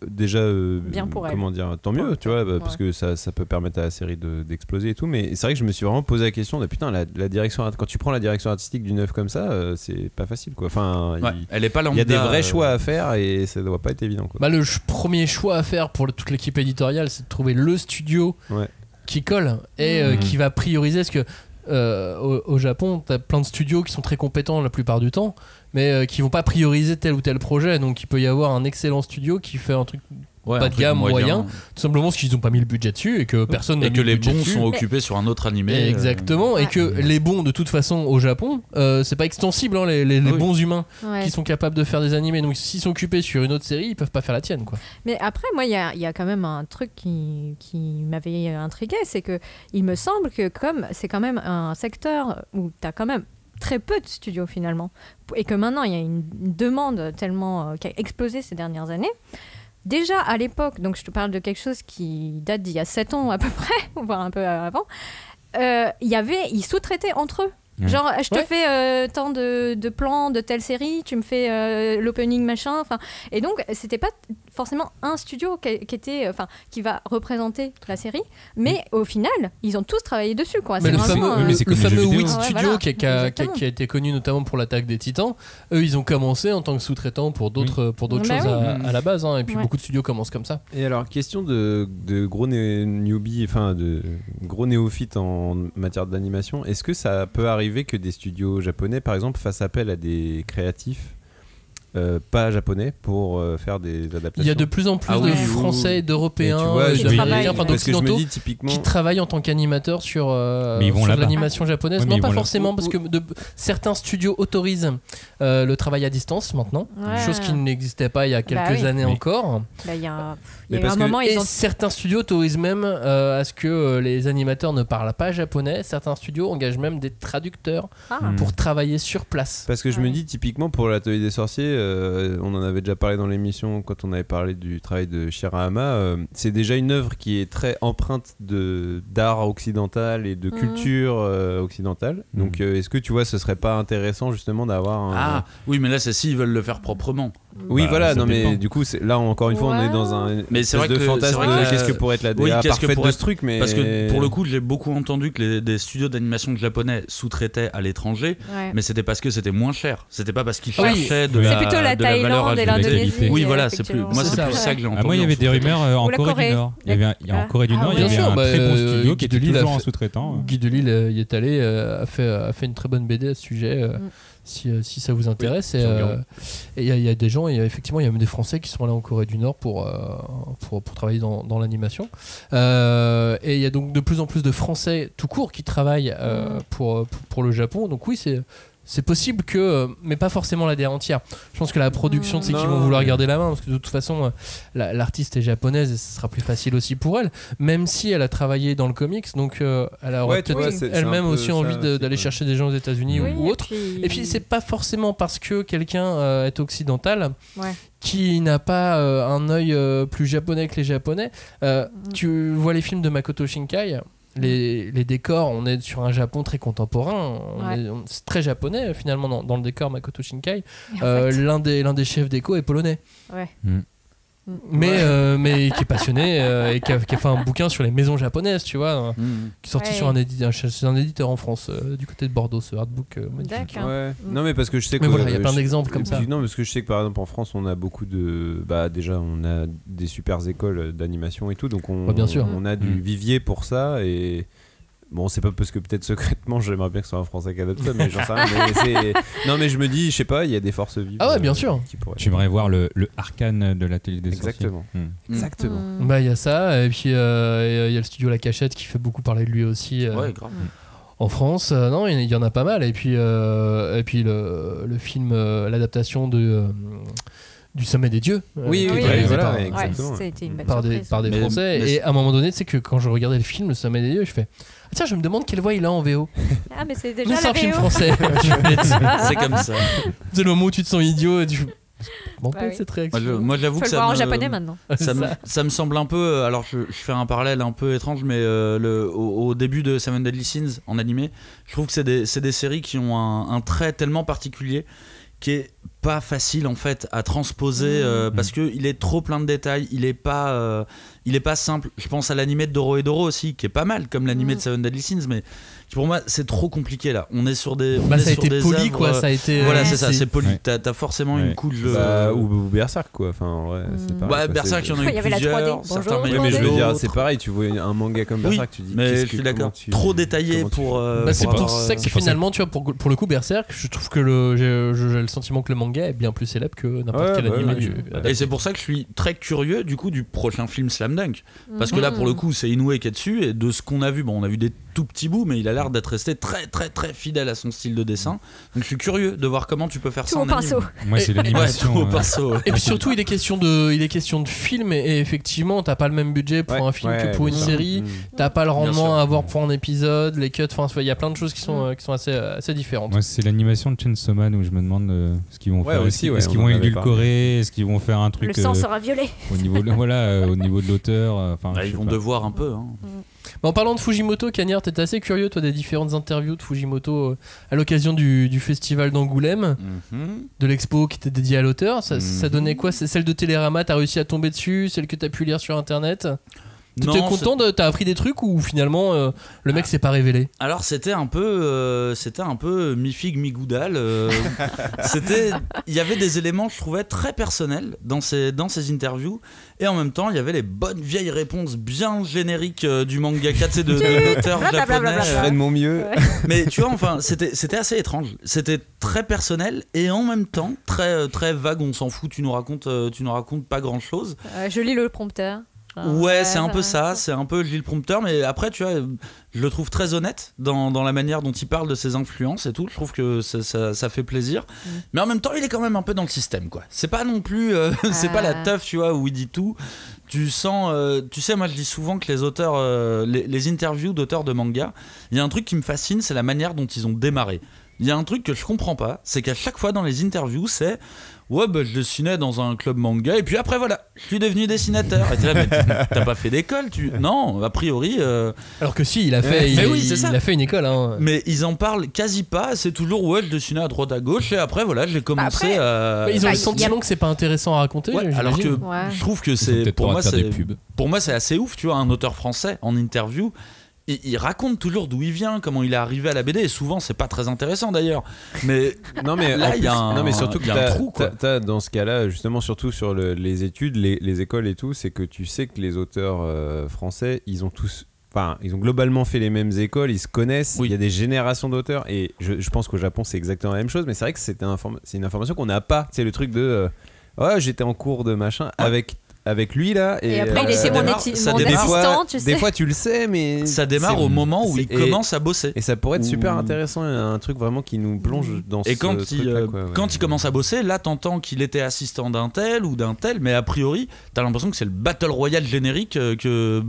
déjà bien pour elle. Comment dire, tant mieux, tu vois, parce que ça peut permettre à la série d'exploser et tout, mais c'est vrai que je me suis vraiment posé la question de putain, la direction, quand tu prends la direction artistique d'une œuvre comme ça, c'est pas facile, quoi. Enfin, elle est pas lambda, il y a des vrais choix à faire et ça doit pas être évident, quoi. Le premier choix à faire pour toute l'équipe éditoriale, c'est de trouver le studio qui colle et qui va prioriser, parce que au Japon, t'as plein de studios qui sont très compétents la plupart du temps, mais qui vont pas prioriser tel ou tel projet. Donc il peut y avoir un excellent studio qui fait un truc pas de gamme, moyen, tout simplement parce qu'ils n'ont pas mis le budget dessus et que personne n'a mis le budget dessus. Et que les bons sont occupés sur un autre animé. Exactement, et que les bons, de toute façon, au Japon, c'est pas extensible, hein, les bons humains qui sont capables de faire des animés. Donc s'ils sont occupés sur une autre série, ils peuvent pas faire la tienne, quoi. Mais après, moi, il y a quand même un truc qui m'avait intrigué, c'est que il me semble que comme c'est quand même un secteur où t'as quand même très peu de studios finalement, et que maintenant il y a une demande tellement qui a explosé ces dernières années. Déjà à l'époque, donc je te parle de quelque chose qui date d'il y a 7 ans à peu près, voire un peu avant, ils sous-traitaient entre eux. Genre, je te fais tant de plans de telle série, tu me fais l'opening machin, enfin, et donc c'était pas forcément un studio qui va représenter la série, mais au final, ils ont tous travaillé dessus, quoi. Mais c'est le fameux 8 Studio qui a été connu notamment pour l'Attaque des Titans. Eux, ils ont commencé en tant que sous-traitants pour d'autres choses à la base, hein, et puis beaucoup de studios commencent comme ça. Et alors, question de gros newbies, enfin de gros néophytes en matière d'animation, est-ce que ça peut arriver que des studios japonais, par exemple, fassent appel à des créatifs pas japonais pour faire des adaptations? Il y a de plus en plus de Français et d'Européens, d'Occidentaux qui travaillent en tant qu'animateurs sur l'animation japonaise. Non, pas forcément, parce que certains studios autorisent le travail à distance maintenant, chose qui n'existait pas il y a quelques années encore. Il y a un moment, certains studios autorisent même à ce que les animateurs ne parlent pas japonais. Certains studios engagent même des traducteurs pour travailler sur place. Parce que je me dis, typiquement pour l'Atelier des Sorciers, on en avait déjà parlé dans l'émission quand on avait parlé du travail de Shirahama. C'est déjà une œuvre qui est très empreinte d'art occidental et de culture occidentale. Donc est-ce que tu vois, ce serait pas intéressant justement d'avoir oui, mais là c'est s'ils veulent le faire proprement. Oui, voilà, non, mais du coup, là encore une fois, on est dans un espèce de fantasme de qu'est-ce que pourrait être la DA parfaite de ce truc. Mais... Parce que pour le coup, j'ai beaucoup entendu que des studios d'animation japonais sous-traitaient à l'étranger, mais c'était parce que c'était moins cher. C'était pas parce qu'ils cherchaient de la valeur ajoutée. C'est plutôt la Thaïlande et l'Indonésie. Oui, voilà, c'est plus ça que j'ai entendu. Moi, il y avait des rumeurs en Corée du Nord. En Corée du Nord, il y avait un très bon studio qui était toujours en sous-traitant. Guy Delisle y est allé, a fait une très bonne BD à ce sujet. Si ça vous intéresse. Et il y a des gens, effectivement, il y a même des Français qui sont allés en Corée du Nord pour travailler dans l'animation. Et il y a donc de plus en plus de Français tout court qui travaillent pour le Japon. Donc oui, c'est possible que, mais pas forcément la DA entière. Je pense que la production, c'est qu'ils vont vouloir garder la main, parce que de toute façon, l'artiste est japonaise et ce sera plus facile aussi pour elle, même si elle a travaillé dans le comics, donc elle a peut-être elle-même aussi envie d'aller chercher des gens aux États-Unis ou autre. Et puis c'est pas forcément parce que quelqu'un est occidental qui n'a pas un œil plus japonais que les Japonais. Tu vois les films de Makoto Shinkai. Les décors, on est sur un Japon très contemporain, c'est très japonais finalement dans le décor Makoto Shinkai. L'un des chefs déco est polonais. Mais qui est passionné et qui a fait un bouquin sur les maisons japonaises, tu vois, qui est sorti sur un éditeur en France du côté de Bordeaux, ce artbook. Non, mais parce que je sais que il y a plein d'exemples comme ça. Non, parce que je sais que par exemple en France, on a beaucoup de déjà on a des super écoles d'animation et tout, donc bien sûr. On a du vivier pour ça. Et bon, c'est pas parce que peut-être secrètement j'aimerais bien que ce soit un Français qui adopte ça, mais j'en sais rien. Non, mais je me dis, je sais pas, il y a des forces vives. Ah ouais, bien sûr. J'aimerais voir le Arcane de l'atelier des Exactement. Exactement. Bah il y a ça, et puis il y a le studio La Cachette qui fait beaucoup parler de lui aussi. Grave. En France, non, il y en a pas mal. Et puis le film, l'adaptation du Sommet des Dieux. Voilà, exactement. C'était une belle par des Français. Et à un moment donné, c'est que quand je regardais le film, Le Sommet des Dieux, je fais tiens, je me demande quelle voix il a en VO. Ah, mais c'est déjà c'est un film français. C'est comme ça. C'est le moment où tu te sens idiot et tu cette réaction. Moi j'avoue que ça en japonais maintenant. Ça me semble un peu, alors je fais un parallèle un peu étrange, mais au début de Seven Deadly Sins en animé, je trouve que c'est des séries qui ont un trait tellement particulier qui est pas facile en fait à transposer parce que il est trop plein de détails, il est pas simple. Je pense à l'animé de Doro et Doro aussi, qui est pas mal comme l'animé de Seven Deadly Sins, mais pour moi c'est trop compliqué là. On est sur des ça a été poli œuvres, quoi, ça a été voilà, c'est ça, c'est poli. T'as forcément une couche ou Berserk quoi, enfin c'est pareil. Berserk, il y en a eu plusieurs, certains mais je veux dire, c'est pareil, tu vois un manga comme Berserk, tu dis mais je suis d'accord, trop détaillé pour c'est pour ça que finalement, tu vois, pour le coup Berserk, je trouve que j'ai le sentiment que le manga est bien plus célèbre que n'importe quel animé. Et c'est pour ça que je suis très curieux du coup du prochain film Slam Dunk, parce que là pour le coup c'est Inoue qui est dessus, et de ce qu'on a vu, on a vu des tout petits bouts, mais il a l'air d'être resté très très très fidèle à son style de dessin, donc je suis curieux de voir comment tu peux faire ça en anime. Moi c'est l'animation. Et puis surtout il est question de film, et effectivement t'as pas le même budget pour un film que pour une série, t'as pas le rendement à avoir pour un épisode, les cuts, enfin il y a plein de choses qui sont assez différentes. Moi c'est l'animation de Chainsaw Man où je me demande ce qu'ils vont faire aussi, est-ce qu'ils vont édulcorer, est-ce qu'ils vont faire un truc, le sang sera violet au niveau de l'auteur, ils vont devoir un peu En parlant de Fujimoto, Cagnard, t'étais assez curieux toi des différentes interviews de Fujimoto à l'occasion du festival d'Angoulême, de l'expo qui était dédiée à l'auteur. Ça donnait quoi? C'est celle de Télérama, t'as réussi à tomber dessus, celle que t'as pu lire sur internet? T'étais content t'as appris des trucs, ou finalement le mec s'est pas révélé? Alors c'était un peu mi-figue mi-goudal. Il y avait des éléments, je trouvais, très personnels dans ces interviews, et en même temps il y avait les bonnes vieilles réponses bien génériques du mangaka, de l'auteur japonais. Je ferai de mon mieux. Mais tu vois, enfin c'était assez étrange. C'était très personnel et en même temps très très vague. On s'en fout. Tu nous racontes pas grand chose. Je lis le prompteur. Ouais, c'est un peu ça, c'est un peu le prompteur, mais après tu vois, je le trouve très honnête dans la manière dont il parle de ses influences et tout. Je trouve que ça fait plaisir, mais en même temps il est quand même un peu dans le système quoi. C'est pas non plus c'est pas la teuf, tu vois, où il dit tout. Tu sens, tu sais, moi je dis souvent que les auteurs, les interviews d'auteurs de manga, il y a un truc qui me fascine, c'est la manière dont ils ont démarré. il y a un truc que je comprends pas, c'est qu'à chaque fois dans les interviews, c'est ouais, bah, je dessinais dans un club manga et puis après voilà, je suis devenu dessinateur. Et là, mais t'as pas fait d'école, Non, a priori. Alors que si, il a fait, il a fait une école. Hein. Mais ils en parlent quasi pas. C'est toujours ouais, je dessinais à droite à gauche et après voilà, j'ai commencé à. Ils ont le sentiment que c'est pas intéressant à raconter. Ouais, alors que je trouve que c'est pour moi c'est assez ouf, tu vois, un auteur français en interview. Il raconte toujours d'où il vient, comment il est arrivé à la BD, et souvent c'est pas très intéressant d'ailleurs. Mais là il y a un trou. T'as dans ce cas-là, justement, surtout sur les études, les écoles et tout, c'est que tu sais que les auteurs français, ils ont globalement fait les mêmes écoles, ils se connaissent, il y a des générations d'auteurs, et je pense qu'au Japon c'est exactement la même chose, mais c'est vrai que c'est une information qu'on n'a pas. C'est le truc de j'étais en cours de machin avec lui là et après il était mon assistant, tu sais. Des fois tu le sais, mais ça démarre au moment où il commence à bosser, et ça pourrait être super intéressant, un truc vraiment qui nous plonge dans et quand il commence à bosser, là t'entends qu'il était assistant d'un tel ou d'un tel, mais a priori t'as l'impression que c'est le Battle Royale générique, que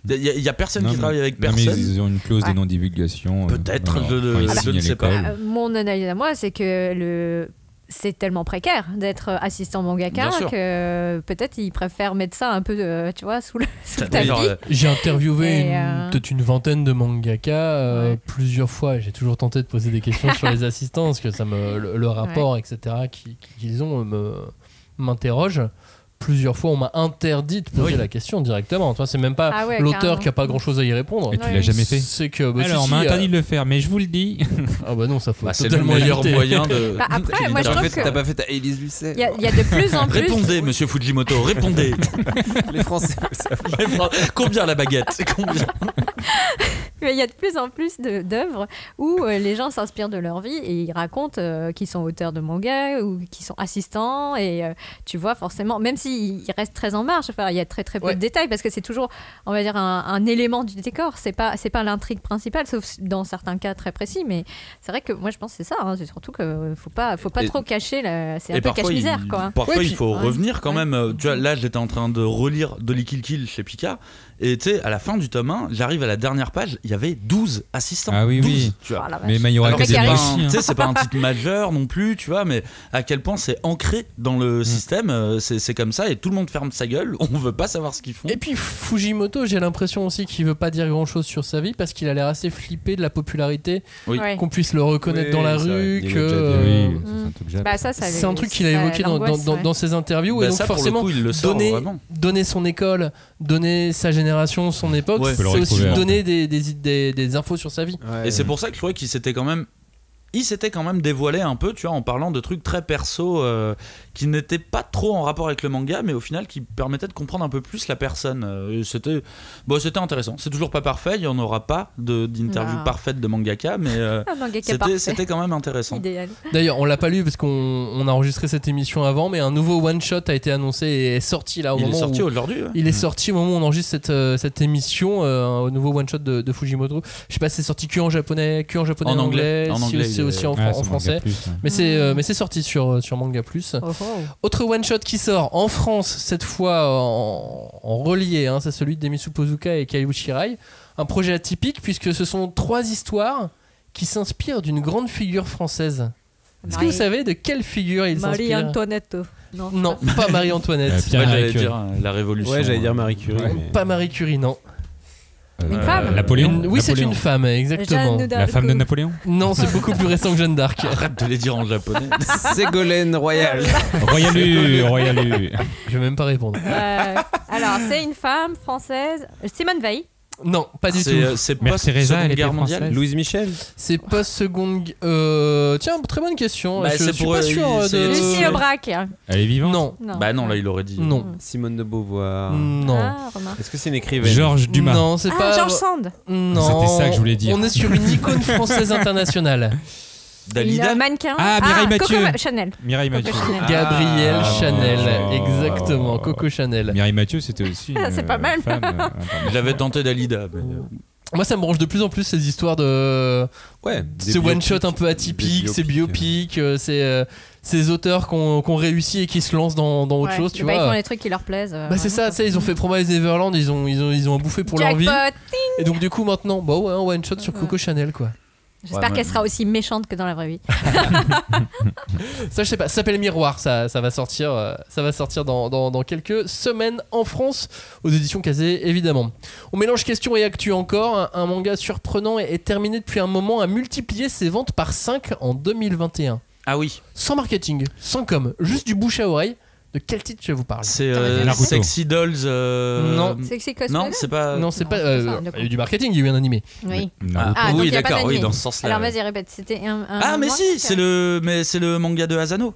il y a personne qui travaille avec personne. Mais ils ont une clause de non-divulgation. Peut-être, je ne sais pas. Mon analyse à moi, c'est que c'est tellement précaire d'être assistant mangaka que peut-être ils préfèrent mettre ça un peu tu vois, sous le tapis. J'ai interviewé peut-être une vingtaine de mangaka plusieurs fois. J'ai toujours tenté de poser des questions sur les assistants parce que ça le rapport etc qu'ils ont m'interroge. Plusieurs fois, on m'a interdit de poser la question directement. Toi, c'est même pas l'auteur qui a pas grand-chose à y répondre. Et tu l'as jamais fait. C'est que alors, on m'a interdit de le faire, mais je vous le dis. Ah bah non, ça faut c'est le meilleur moyen de. Après, moi, je trouve que t'as pas fait ta Élise Lucet. Il y a de plus en plus. Répondez, Monsieur Fujimoto, répondez. Les Français. Combien la baguette? Combien? Mais il y a de plus en plus d'œuvres où les gens s'inspirent de leur vie et ils racontent qu'ils sont auteurs de manga ou qu'ils sont assistants, et tu vois forcément, même s'ils restent très en marge, il y a très très peu de détails parce que c'est toujours, on va dire, un élément du décor, c'est pas l'intrigue principale, sauf dans certains cas très précis, mais c'est vrai que moi je pense que c'est ça, hein, c'est surtout que faut pas trop cacher, c'est un peu cache-misère quoi. Parfois il faut revenir quand même, tu vois, là j'étais en train de relire Dolly Kill Kill chez Pika. Et tu sais, à la fin du tome 1, j'arrive à la dernière page, il y avait 12 assistants. Ah oui, 12, oui. Tu vois. Mais Mayura Academia aussi. Tu sais, c'est pas un titre majeur non plus, tu vois, mais à quel point c'est ancré dans le système, c'est comme ça, et tout le monde ferme sa gueule, on veut pas savoir ce qu'ils font. Et puis Fujimoto, j'ai l'impression aussi qu'il veut pas dire grand chose sur sa vie parce qu'il a l'air assez flippé de la popularité, qu'on puisse le reconnaître dans la rue, que. C'est un truc qu'il a évoqué dans ses interviews, et donc forcément, donner son école, donner sa génération, son époque, c'est aussi donner des infos sur sa vie. Et c'est pour ça que je trouvais qu'il s'était quand même dévoilé un peu, tu vois, en parlant de trucs très perso qui n'étaient pas trop en rapport avec le manga, mais au final qui permettaient de comprendre un peu plus la personne. C'était intéressant. C'est toujours pas parfait, il n'y en aura pas d'interview parfaite de mangaka, mais c'était quand même intéressant. Idéal. D'ailleurs, on l'a pas lu parce qu'on a enregistré cette émission avant, mais un nouveau one shot a été annoncé et est sorti là au moment où aujourd'hui. Il est sorti au moment où on enregistre cette émission, un nouveau one shot de Fujimoto. Je sais pas si c'est sorti que en japonais, en anglais, c'est aussi en français, mais c'est sorti sur Manga Plus. Autre one shot qui sort en France cette fois en relié, hein, c'est celui de Demisu Pozuka et Kaiu Shirai, un projet atypique puisque ce sont 3 histoires qui s'inspirent d'une grande figure française. Est-ce que vous savez de quelle figure ils s'inspirent? Marie-Antoinette. Non, pas Marie-Antoinette. J'allais dire la Révolution. Ouais, j'allais dire Marie Curie. Pas Marie Curie, non. Une femme? Napoléon? Oui, c'est une femme, exactement. La femme de Napoléon? Non, c'est beaucoup plus récent que Jeanne d'Arc. Arrête de les dire en japonais. Ségolène Royal. Royalu. Je vais même pas répondre. Alors, c'est une femme française. Simone Veil. Non, pas du tout. C'est post-Seconde Guerre mondiale. Louise Michel. C'est post-seconde. Tiens, très bonne question. Je suis pas sûr de. Lucie Aubrac. Elle est vivante? Non. Bah non, là il aurait dit. Non. Simone de Beauvoir. Non. Est-ce que c'est une écrivaine? Georges Dumas. Non, c'est pas. Georges Sand. Non. C'était ça que je voulais dire. On est sur une icône française internationale. Dalida. Mannequin. Mireille Mathieu. Coco Chanel. Mireille Mathieu. Gabrielle Chanel, exactement. Coco Chanel. Mireille Mathieu, c'était aussi c'est pas mal. femme. J'avais tenté Dalida. Moi, ça me branche de plus en plus ces histoires de. Ces one shot un peu atypiques, ces biopics, ces auteurs qui ont réussi et qui se lancent dans autre chose, tu vois. Ils font les trucs qui leur plaisent. C'est ça, tu sais, ils ont fait Promise Neverland, ils ont à bouffer pour leur vie. Et donc, du coup, maintenant, un one shot sur Coco Chanel, quoi. J'espère qu'elle sera aussi méchante que dans la vraie vie. Ça, je sais pas. Ça s'appelle Miroir. Ça va sortir dans quelques semaines en France, aux éditions Kazé, évidemment. On mélange questions et actu encore. Un manga surprenant est terminé depuis un moment, a multiplié ses ventes par 5 en 2021. Ah oui. Sans marketing, sans com, juste du bouche à oreille. De quel titre je vous parle? C'est Sexy Dolls. Non. Sexy Cosplay. Non, c'est pas. Non, c'est pas. Il y a eu du marketing, il y a eu un animé. Oui. Oui, d'accord. Oui, dans ce sens-là. Alors vas-y, répète. C'était un. Ah, mais si, c'est le manga de Asano.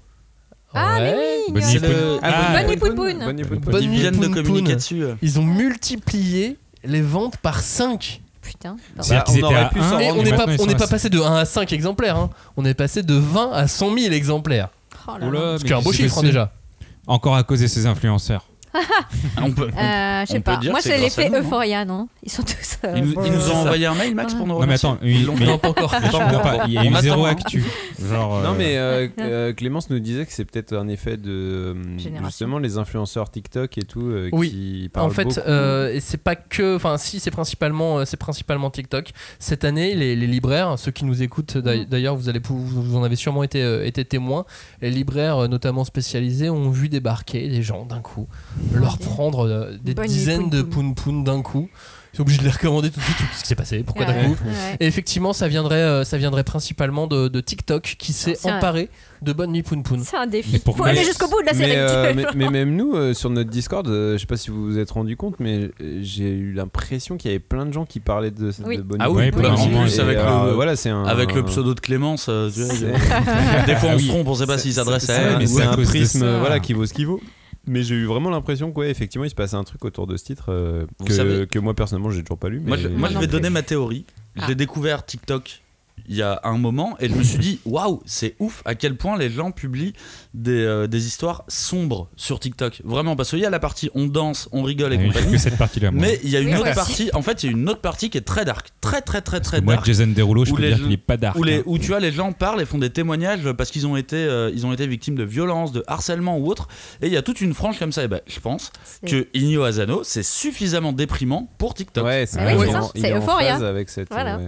Ah, mais oui. Bonnie Poon. Ils viennent de communiquer dessus. Ils ont multiplié les ventes par 5. Putain. C'est-à-dire qu'ils étaient à 1. Et on n'est pas passé de 1 à 5 exemplaires. Hein. On est passé de 20 à 100 000 exemplaires. Ce qui est un beau chiffre déjà. Encore à cause de ces influenceurs. On peut. Je sais pas. Moi, c'est l'effet Euphoria, non? Ils sont tous. Ils nous ont envoyé un mail, Max, pour nous remercier. Non, mais attends, non, pas encore. Il y a eu zéro actu. Non, mais Clémence nous disait que c'est peut-être un effet de justement les influenceurs TikTok et tout qui parlent beaucoup. En fait, et c'est pas que. Enfin, si, c'est principalement TikTok. Cette année, les libraires, ceux qui nous écoutent, d'ailleurs, vous en avez sûrement été témoins. Les libraires, notamment spécialisés, ont vu débarquer des gens d'un coup. Leur prendre des dizaines de poun d'un coup. Ils sont obligés de les recommander tout de suite. Qu'est-ce qui s'est passé? Pourquoi d'un coup? Et effectivement, ça viendrait principalement de TikTok qui s'est emparé de Bonne Nuit Poun Poun. C'est un défi. Faut aller jusqu'au bout de la série. Mais même nous, sur notre Discord, je sais pas si vous vous êtes rendu compte, mais j'ai eu l'impression qu'il y avait plein de gens qui parlaient de Bonne Nuit. Ah oui, en plus avec le pseudo de Clémence. Des fois, on se trompe, on sait pas s'il s'adresse à elle. Mais c'est un prisme qui vaut ce qu'il vaut. Mais j'ai eu vraiment l'impression qu'effectivement il se passait un truc autour de ce titre que moi personnellement j'ai toujours pas lu. Mais moi je vais donner ma théorie. J'ai découvert TikTok il y a un moment et je me suis dit waouh, c'est ouf à quel point les gens publient des histoires sombres sur TikTok. Vraiment, parce qu'il y a la partie on danse, on rigole et compagnie. Que cette partie-là, moi. Mais il y a une autre partie. En fait, il y a une autre partie qui est très dark, très dark. Moi, Jason Derulo, je peux dire qu'il est pas dark. Où tu vois les gens parlent et font des témoignages parce qu'ils ont été victimes de violences, de harcèlement ou autre. Et il y a toute une frange comme ça. Et je pense que Inyo Asano, c'est suffisamment déprimant pour TikTok. Ouais, c'est Euphoria. Avec cette. Voilà.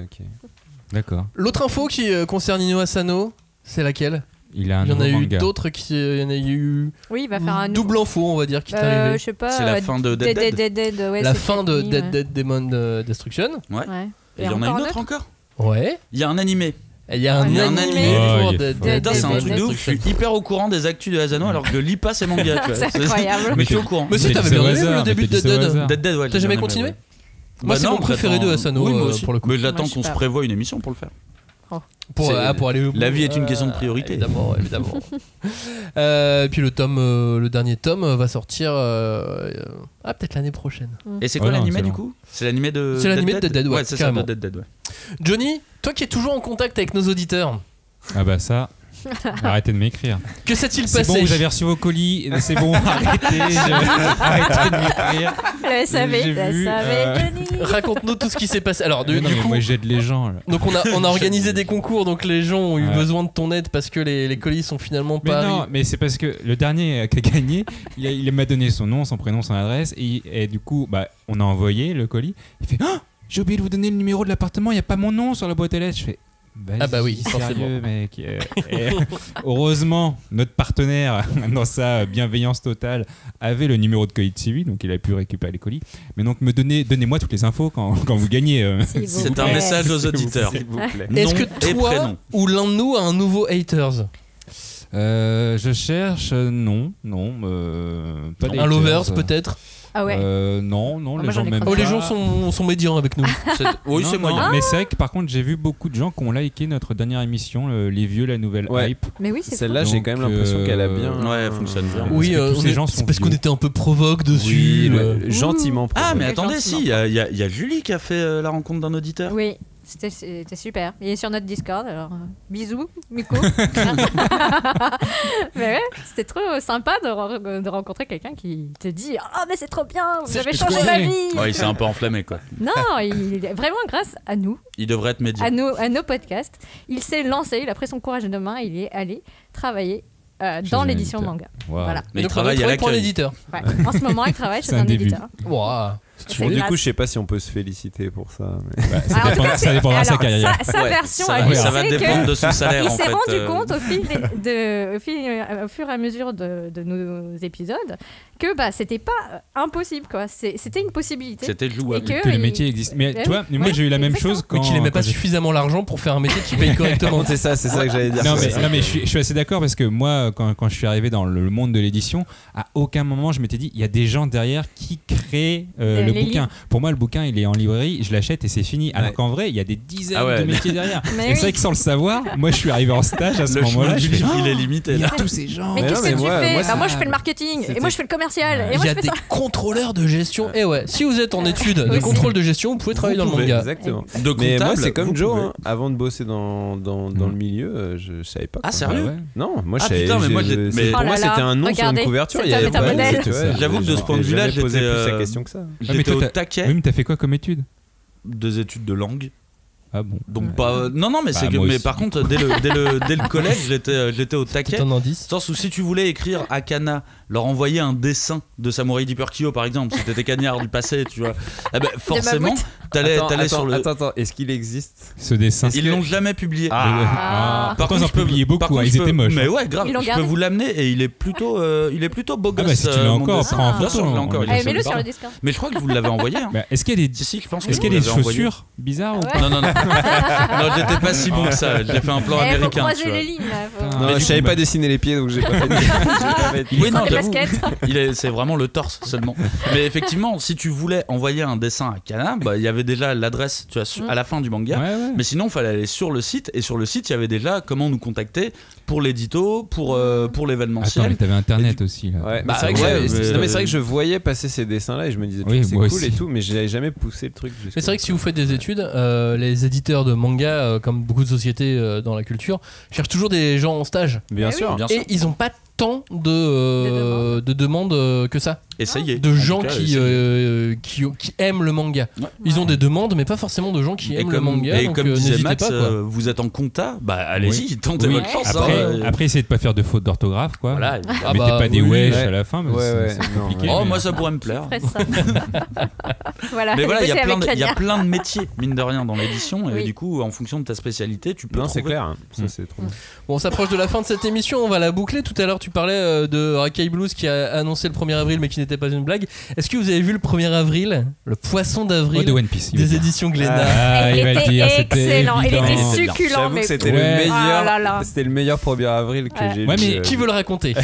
D'accord. L'autre info qui concerne Inyo Asano, c'est laquelle? Il y en a eu d'autres il y en a eu. Oui, il va faire un double info, on va dire, qui est arrivé. Je sais pas. C'est la fin de Dead. La fin de Dead Demon Destruction. Ouais. Et il y en a une autre encore. Ouais. Il y a un animé. Il y a un animé. C'est un truc de ouf. Je suis hyper au courant des actus de Asano alors que je lis pas ses mangas. C'est incroyable. Mais je suis au courant. Mais si t'avais bien aimé le début de Dead, ouais. T'as jamais continué? Moi, c'est mon préféré de Asano pour le coup. Mais j'attends qu'on se prévoie une émission pour le faire. Pour aller au bout. La vie est une question de priorité. Évidemment. Puis le dernier tome va sortir peut-être l'année prochaine. Et c'est quoi l'animé du coup? C'est l'animé de Dead, ouais, c'est ça, de Dead, ouais. Johnny, toi qui es toujours en contact avec nos auditeurs. Ah bah ça. Arrêtez de m'écrire. Que s'est-il passé? C'est bon, vous avez reçu vos colis. C'est bon, arrêtez. Arrêtez de m'écrire. Le SAV, Denis. Raconte-nous tout ce qui s'est passé. Alors, du coup, moi j'aide les gens. Là. Donc on a organisé des concours, donc les gens ont eu besoin de ton aide parce que les colis sont finalement pas arrivés. Non, mais c'est parce que le dernier qui a gagné, il m'a donné son nom, son prénom, son adresse, et du coup, on a envoyé le colis. Il fait j'ai oublié de vous donner le numéro de l'appartement, il n'y a pas mon nom sur la boîte aux lettres. Je fais ah bah oui, forcément. Mec. Heureusement, notre partenaire, dans sa bienveillance totale, avait le numéro de colis de suivi, donc il a pu récupérer les colis. Mais donc, donnez-moi toutes les infos quand vous gagnez. C'est un message aux auditeurs. Est-ce que toi ou l'un de nous a un nouveau haters? Je cherche, non, pas des un lovers peut-être. Ah ouais. Non, les gens m'aiment pas. Les gens sont médians avec nous. Oui, c'est moyen. Mais c'est vrai que par contre, j'ai vu beaucoup de gens qui ont liké notre dernière émission, les vieux, la nouvelle hype. Mais oui, c'est celle-là, j'ai quand même l'impression qu'elle a bien. Ouais, elle fonctionne bien. Oui, c'est parce qu'on était un peu provoque dessus. Oui, gentiment provoque. Ah, mais attendez, si, il y a Julie qui a fait la rencontre d'un auditeur. Oui. C'était super. Il est sur notre Discord, alors bisous, Miko. Mais ouais, c'était trop sympa de rencontrer quelqu'un qui te dit ah mais c'est trop bien, vous avez changé ma vie. Ouais, il s'est un peu enflammé quoi. Non, vraiment grâce à nous. Il devrait être médium. À nos podcasts, il s'est lancé, il a pris son courage de main, il est allé travailler dans l'édition manga. Wow. Voilà. Mais il travaille à l'accueil. Pour l'éditeur. Ouais. En ce moment, il travaille chez un éditeur. Wow. Du coup, je sais pas si on peut se féliciter pour ça. Ça dépendra de sa carrière. Sa version, ça va dépendre de son salaire. Il s'est rendu compte au fur et à mesure de nos épisodes que c'était pas impossible, quoi. C'était une possibilité. C'était jouable. Que le métier existe. Mais tu vois, moi j'ai eu la même chose quand. Mais qu'il n'aimait pas suffisamment l'argent pour faire un métier qui paye correctement. C'est ça que j'allais dire. Non mais je suis assez d'accord parce que moi, quand je suis arrivé dans le monde de l'édition, à aucun moment je m'étais dit il y a des gens derrière qui créent le bouquin. Livres. Pour moi, le bouquin il est en librairie, je l'achète et c'est fini. Alors qu'en vrai, il y a des dizaines de métiers derrière. Et c'est vrai que sans le savoir, moi je suis arrivé en stage à ce moment-là. Je livre, il est limité. Il y a tous ces gens. Mais qu'est-ce que tu fais ? Moi, je fais le marketing et moi je fais le commercial. Il y a des contrôleurs de gestion. Et ouais, si vous êtes en études de contrôle de gestion, vous pouvez travailler dans le manga. Exactement. Mais moi, c'est comme Joe. Avant de bosser dans le milieu, je savais pas. Ah sérieux ? Non, moi je savais. Pour moi, c'était un nom sur une couverture. J'avoue que de ce point de vue-là, j'étais posé plus la question que ça. J'étais au taquet. Oui, mais t'as fait quoi comme étude ? Des études de langue. Ah bon. Donc pas non mais c'est que mais par contre dès le collège j'étais au taquet. Dans le sens où si tu voulais écrire à Kana, leur envoyer un dessin de Samurai Deeper Kyo par exemple, si t'étais cagnard du passé, tu vois. Forcément t'allais sur le. Attends, est-ce qu'il existe ce dessin ? Ils l'ont jamais publié. Par contre ils ont publié beaucoup, ils étaient moches. Mais ouais, grave, je peux vous l'amener et il est plutôt beau gosse. Si tu l'as encore, prends en photo. Mets-le sur le Discord. Mais je crois que vous l'avez envoyé. Est-ce qu'il y a des est-ce qu'il y a des chaussures bizarres ou pas ? Non, j'étais pas si bon que ça. J'ai fait un plan américain. Faut croiser les lignes là. Non, je savais pas dessiner les pieds donc j'ai pas fait. Oui, non, j'avoue. C'est vraiment le torse seulement. Mais effectivement, si tu voulais envoyer un dessin à Kana, il y avait déjà l'adresse, tu vois, à la fin du manga. Mais sinon, il fallait aller sur le site et sur le site, il y avait déjà comment nous contacter pour l'édito, pour l'événementiel. Attends, mais t'avais internet aussi là. Ouais, c'est vrai que je voyais passer ces dessins là et je me disais c'est cool et tout, mais j'avais jamais poussé le truc. Mais c'est vrai que si vous faites des études, les éditeurs de manga, comme beaucoup de sociétés dans la culture, cherchent toujours des gens en stage. Bien sûr. Et ils n'ont pas tant de demandes que ça. Essayez. De gens qui aiment le manga. Ils ont des demandes, mais pas forcément de gens qui aiment le manga. Et donc, comme disait Max, pas, vous êtes en compta, allez-y, tentez votre chance. Après, essayez de pas faire de fautes d'orthographe, quoi. Voilà. Mettez pas des wesh à la fin, c'est compliqué. Moi ça pourrait me plaire. Voilà. Mais voilà, il y a plein de métiers, mine de rien, dans l'édition, et du coup, en fonction de ta spécialité, tu peux. Non, c'est clair. Ça, c'est trop. Bon, on s'approche de la fin de cette émission, on va la boucler. Tout à l'heure, tu parlais de Rakai Blues qui a annoncé le 1er avril, mais qui n'était pas une blague. Est-ce que vous avez vu le 1er avril, le poisson d'avril de One Piece, des éditions Glénat? Il était excellent, il était succulent. J'avoue que c'était le meilleur. C'était le meilleur 1er avril que j'ai vu. Mais qui veut le raconter?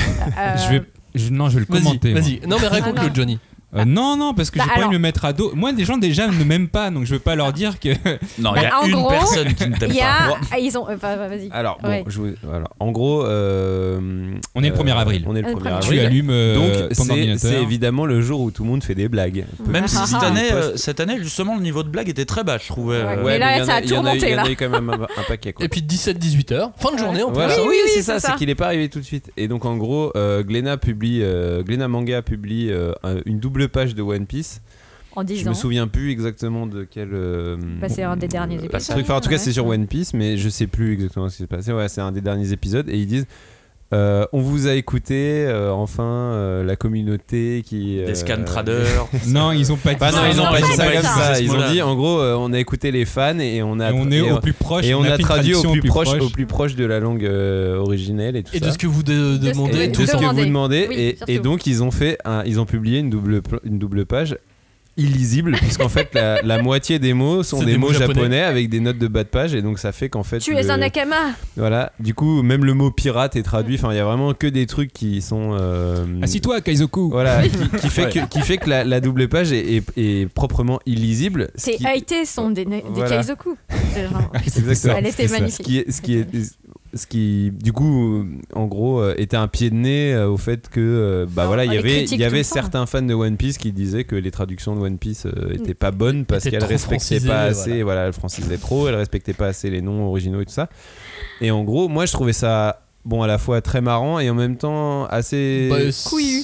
Je vais le commenter. Vas-y. Non, mais raconte-le, Johnny. Non, parce que j'ai pas envie de me mettre à dos. Moi, des gens déjà ne m'aiment pas, donc je veux pas leur dire que. Non, il y a une personne qui ne t'aime pas. Ils ont. Vas-y. Alors, en gros. On est le 1er avril. On est le 1er avril. Tu allumes ton ordinateur. C'est évidemment le jour où tout le monde fait des blagues. Même si cette année, justement, le niveau de blague était très bas, je trouvais. Mais là, ça a tout remonté. Il y en a eu quand même un paquet. Et puis 17-18 heures, fin de journée en plus. Oui, c'est ça, c'est qu'il est pas arrivé tout de suite. Et donc, en gros, Glénat Manga publie une double page de One Piece. En 10 ans. Je me souviens plus exactement de quel. C'est un des derniers épisodes. En tout cas, c'est sur One Piece, mais je sais plus exactement ce qui s'est passé. Ouais, c'est un des derniers épisodes et ils disent. On vous a écouté, la communauté qui. Des scan traders. Non, ils ont pas dit ça. Non, ils ont pas dit ça comme ça. Ils ont dit, en gros, on a écouté les fans et on a. On est au plus proche. Et on a traduit au plus proche de la langue originelle et tout ça. Et de ce que vous demandez. De ce que vous demandez. Et donc, ils ont publié une double page. Illisible puisqu'en fait la moitié des mots sont des mots japonais avec des notes de bas de page et donc ça fait qu'en fait tu es un nakama. Voilà, du coup même le mot pirate est traduit, enfin il y a vraiment que des trucs qui sont assis-toi Kaizoku. Voilà, qui fait que la double page est proprement illisible. Ces Aïté sont des Kaizoku. Elle était magnifique. Ce qui du coup en gros était un pied de nez au fait que il y avait certains fans de One Piece qui disaient que les traductions de One Piece étaient pas bonnes parce qu'elles respectaient pas assez, elles francisaient trop, elles respectaient pas assez les noms originaux et tout ça. Et en gros, moi je trouvais ça à la fois très marrant et en même temps assez couillu.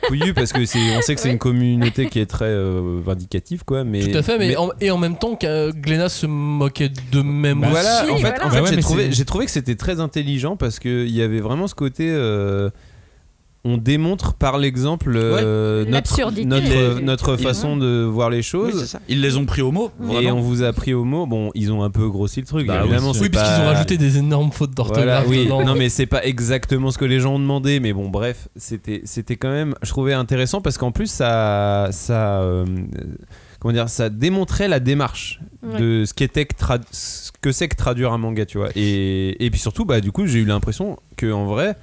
Couillu parce que on sait que c'est une communauté qui est très vindicative quoi, mais tout à fait, et en même temps que Glénat se moquait de même aussi. J'ai trouvé que c'était très intelligent parce que il y avait vraiment ce côté on démontre par l'exemple notre façon de voir les choses. Oui, c'est ça. Ils les ont pris au mot. Vraiment. Et on vous a pris au mot. Bon, ils ont un peu grossi le truc. Évidemment, oui, puisqu'ils ont rajouté des énormes fautes d'orthographe. Voilà, non, mais c'est pas exactement ce que les gens ont demandé. Mais bon, bref, c'était quand même, je trouvais intéressant parce qu'en plus, ça démontrait la démarche de ce que c'est que traduire un manga, tu vois. Et puis surtout, du coup, j'ai eu l'impression que en vrai.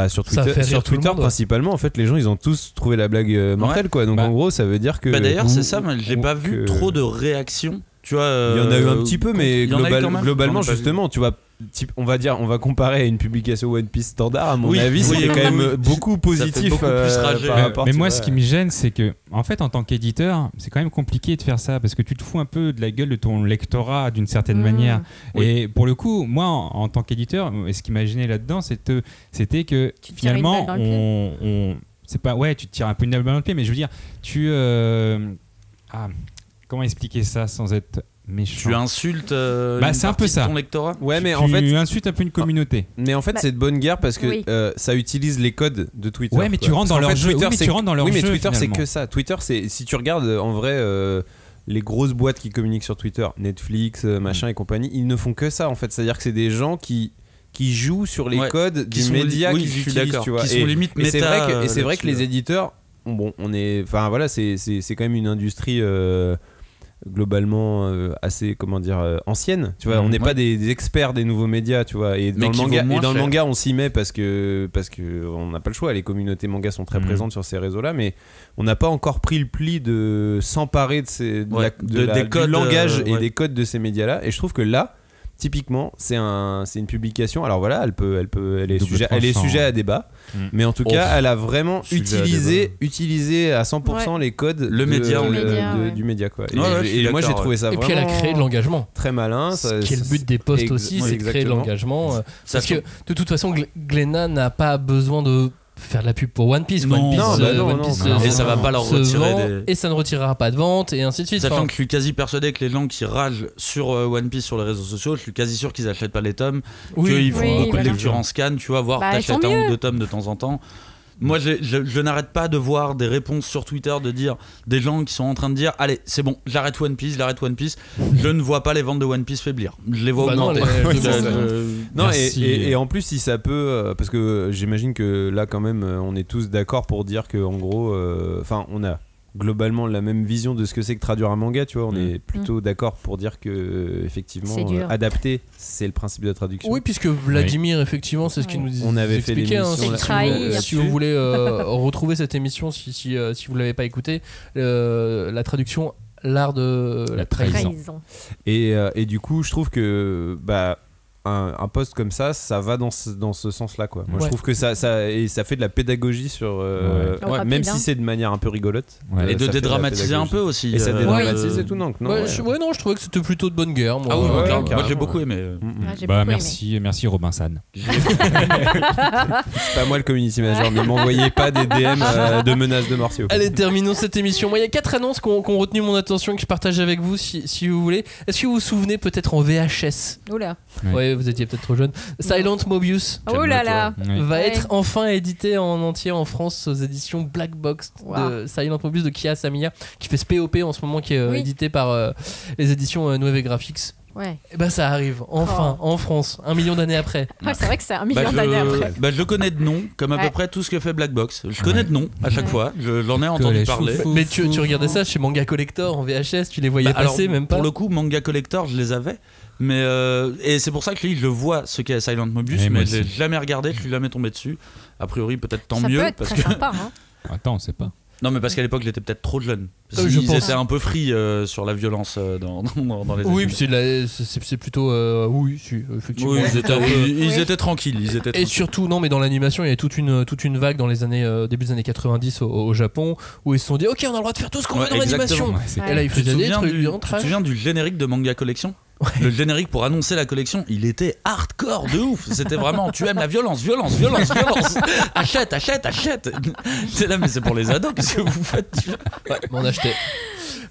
Sur Twitter principalement, en fait, les gens ils ont tous trouvé la blague mortelle, quoi. Donc en gros, ça veut dire que. D'ailleurs, c'est ça, mais j'ai pas vu trop de réactions. Tu vois, il y en a eu un petit peu, mais globalement, justement, tu vois. On va comparer à une publication One Piece standard, à mon avis, c'est quand même beaucoup positif. Beaucoup plus ragé. Mais moi, ce qui me gêne, c'est que, en fait, en tant qu'éditeur, c'est quand même compliqué de faire ça parce que tu te fous un peu de la gueule de ton lectorat d'une certaine manière. Et pour le coup, moi, en tant qu'éditeur, ce qui m'a gêné là-dedans, c'était que finalement, c'est pas, tu te tires un peu une balle dans le pied, mais je veux dire, comment expliquer ça sans être méchant. Tu insultes c'est un peu ça. Ton lectorat. Ouais, mais en fait, tu insultes un peu une communauté. Mais en fait, c'est de bonne guerre parce que ça utilise les codes de Twitter. Ouais, mais tu rentres dans leur jeu. Oui, mais Twitter, c'est que ça. Twitter, c'est si tu regardes en vrai les grosses boîtes qui communiquent sur Twitter, Netflix, machin et compagnie, ils ne font que ça en fait. C'est-à-dire que c'est des gens qui jouent sur les codes du média qu'ils utilisent, tu vois. Qui sont limite méta. Et c'est vrai que les éditeurs, c'est quand même une industrie globalement assez ancienne, tu vois. On n'est pas des experts des nouveaux médias, tu vois, et dans le manga on s'y met parce que on n'a pas le choix, les communautés manga sont très présentes sur ces réseaux là, mais on n'a pas encore pris le pli de s'emparer du langage et des codes de ces médias là, et je trouve que là typiquement, c'est une publication. Alors voilà, elle est sujet à débat, mais en tout cas, elle a vraiment utilisé à 100% les codes du média, quoi. Et moi, j'ai trouvé ça vraiment. Et puis elle a créé de l'engagement. Très malin. Ce qui est le but des posts aussi, c'est de créer de l'engagement. Parce que de toute façon, Glénat n'a pas besoin de faire de la pub pour One Piece. One Piece et ça va pas leur retirer et ça ne retirera pas de vente et ainsi de suite. Sachant que je suis quasi persuadé que les gens qui ragent sur One Piece sur les réseaux sociaux, je suis quasi sûr qu'ils achètent pas les tomes, qu'ils font beaucoup de lectures en scan, tu vois, voire t'achètes un ou deux tomes de temps en temps. Moi, je n'arrête pas de voir des réponses sur Twitter de dire des gens qui sont en train de dire allez, c'est bon, j'arrête One Piece. Je ne vois pas les ventes de One Piece faiblir. Je les vois augmenter. Et en plus, si ça peut, parce que j'imagine que là, quand même, on est tous d'accord pour dire que en gros, on a globalement la même vision de ce que c'est que traduire un manga, tu vois. On est plutôt d'accord pour dire que effectivement adapter, c'est le principe de la traduction. Oui, puisque Vladimir, effectivement, c'est ce qu'il nous on avait fait l'émission. Si vous voulez retrouver cette émission, si vous l'avez pas écouté, la traduction, l'art de la trahison. Et du coup, je trouve que un post comme ça va dans ce sens-là, quoi. Moi, je trouve que ça fait de la pédagogie sur même si c'est de manière un peu rigolote. Et de dédramatiser un peu aussi. Et ça dédramatise et tout, non. Je trouvais que c'était plutôt de bonne guerre. Moi, moi j'ai beaucoup aimé. Merci Robin San. C'est pas moi le community manager, ne m'envoyez pas des DM de menaces de mort. Allez, terminons cette émission. Moi, il y a 4 annonces qui ont retenu mon attention, que je partage avec vous si vous voulez. Est-ce que vous vous souvenez peut-être en VHS? Oula. Ouais, vous étiez peut-être trop jeune. Silent Mobius va être enfin édité en entier en France aux éditions Black Box de Silent Mobius de Kiya Samiya, qui fait SPOP en ce moment, qui est édité par les éditions Nueve Graphics. Ouais. Et ça arrive enfin en France, 1 million d'années après. C'est vrai que c'est 1 million d'années après. Je le connais de nom, comme à peu près tout ce que fait Black Box. Je connais de nom à chaque fois, j'en ai entendu parler. Mais tu regardais ça chez Manga Collector en VHS, tu les voyais passer même pas. Pour le coup, Manga Collector, je les avais. Mais et c'est pour ça que je vois ce qu'est Silent Mobius, mais je l'ai jamais regardé, je suis jamais tombé dessus. A priori, peut-être tant mieux. Ça peut être très sympa, hein. Attends, on sait pas. Non, mais parce qu'à l'époque, j'étais peut-être trop jeune. Ils étaient un peu free sur la violence dans les Oui, c'est plutôt. Effectivement. Oui, ils étaient tranquilles. Et surtout, non, mais dans l'animation, il y a toute une vague dans les années, début des années 90 au Japon, où ils se sont dit ok, on a le droit de faire tout ce qu'on veut dans l'animation. Et là, ils faisaient des trucs bien trash. Tu te souviens du générique de Manga Collection? Le générique pour annoncer la collection, il était hardcore de ouf. C'était vraiment tu aimes la violence. Achète. C'est là, mais c'est pour les ados, qu'est-ce que vous faites? On achetait.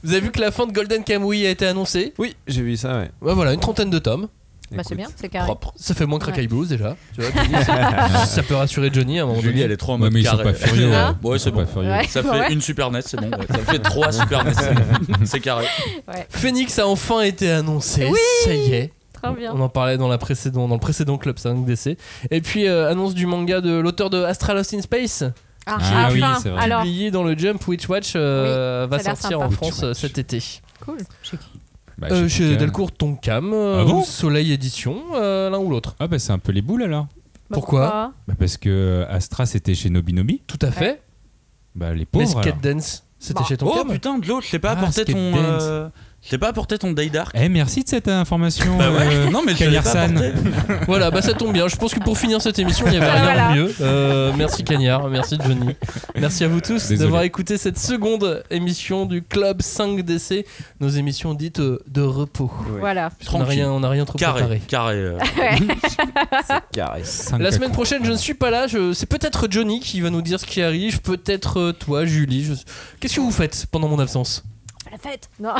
Vous avez vu que la fin de Golden Kamuy a été annoncée? Oui, j'ai vu ça, ouais. Voilà, une 30aine de tomes. Bah c'est bien, c'est carré. Propre. Ça fait moins Crackeye Blues déjà. Tu vois, ça peut rassurer Johnny à un moment donné. Julie, elle est trop en mode mais ils carré. sont pas furieux. Ouais, c'est bon. Ouais. Ça fait une Super NES, c'est bon. Ça fait 3 Super NES. C'est carré. Ouais. Phoenix a enfin été annoncé. Oui, ça y est. Très bien. On en parlait dans le précédent Club 5DC. Et puis annonce du manga de l'auteur de Astral Lost in Space. Ah oui, enfin, c'est vrai. alors. Publié dans le Jump Witch Watch va l'air sortir sympa. en France cet été. Cool. Chez qui? Chez Delcourt Tonkam, bon Soleil Édition, l'un ou l'autre. Ah bah c'est un peu les boules alors. Pourquoi Bah parce que Astra c'était chez Nobinobi. Tout à fait. Bah les Mais pauvres. Skate Dance, c'était chez Tonkam. Oh putain, de l'autre, je t'ai pas apporté Skate ton. Dance. Je t'ai pas apporté ton Day Dark. Merci de cette information. Bah ouais. Non, mais je l'ai pas Cagnard-san. apporté. Voilà, bah ça tombe bien. Je pense que pour finir cette émission, il n'y avait rien Voilà. de mieux. Merci Cagnard, merci Johnny. Merci à vous tous Désolé. d'avoir écouté cette seconde émission du Club 5DC, nos émissions dites de repos. Voilà. On n'a rien trop préparé. Carré. Carré. La semaine prochaine, je ne suis pas là. C'est peut-être Johnny qui va nous dire ce qui arrive. Peut-être toi, Julie. Qu'est-ce que vous faites pendant mon absence? La fête. Non.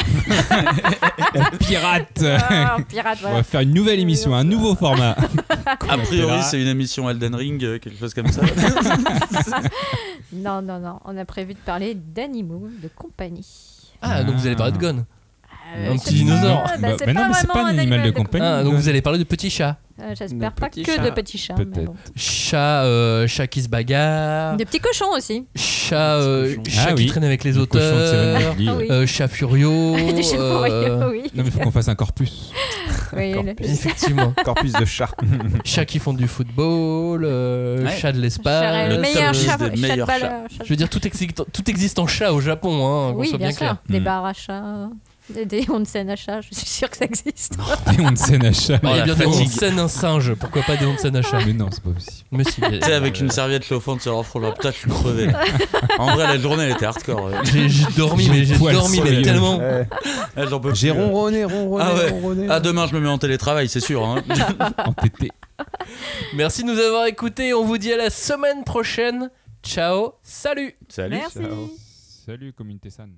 Pirate. Ah, pirate, On voilà. va faire une nouvelle émission, un nouveau format. A priori, c'est une émission Elden Ring, quelque chose comme ça. Non. On a prévu de parler d'animaux de compagnie. Ah, donc vous allez parler de Gon. Un petit dinosaure. C'est Mais non, mais c'est pas un animal de compagnie. Ah, donc vous allez parler de petits chats. J'espère De pas petits que chats. de petits chats. mais Peut-être. bon. Chat qui se bagarre. Des petits cochons aussi. Chat Ah qui oui. traîne avec les Le cochon de Seven auteurs. Deadly, Ah ouais. oui. Chat Furio. Des chevaux, oui. Non mais faut qu'on fasse un corpus. Oui, Effectivement. Corpus de chat. Chats qui font du football. Ouais. Chat de l'espace. Le Le meilleur top chat 10 des de meilleurs balle- chats. chat- Je veux dire, tout existe en chat au Japon, hein, qu'on Oui, soit bien bien sûr. clair. Des Mm. bars à chats, des onsen à chats, je suis sûre que ça existe. Et on ne scène à chat. Bah, il y a bien des fatigue. onsen un singe, pourquoi pas des onsen à chat? Mais non, c'est pas possible. Mais si, Tu sais, avec une serviette chauffante sur leur front, là, putain, je suis crevé. Là. En vrai, la journée, elle était hardcore. j'ai dormi, mais j'ai Poil dormi, sur mais les tellement. Ah, j'en peux plus. J'ai ronronné. Ah ouais. Demain, je me mets en télétravail, c'est sûr. Hein. Entêté. Merci de nous avoir écoutés, on vous dit à la semaine prochaine. Ciao, salut. Salut. Merci. Salut, communauté San.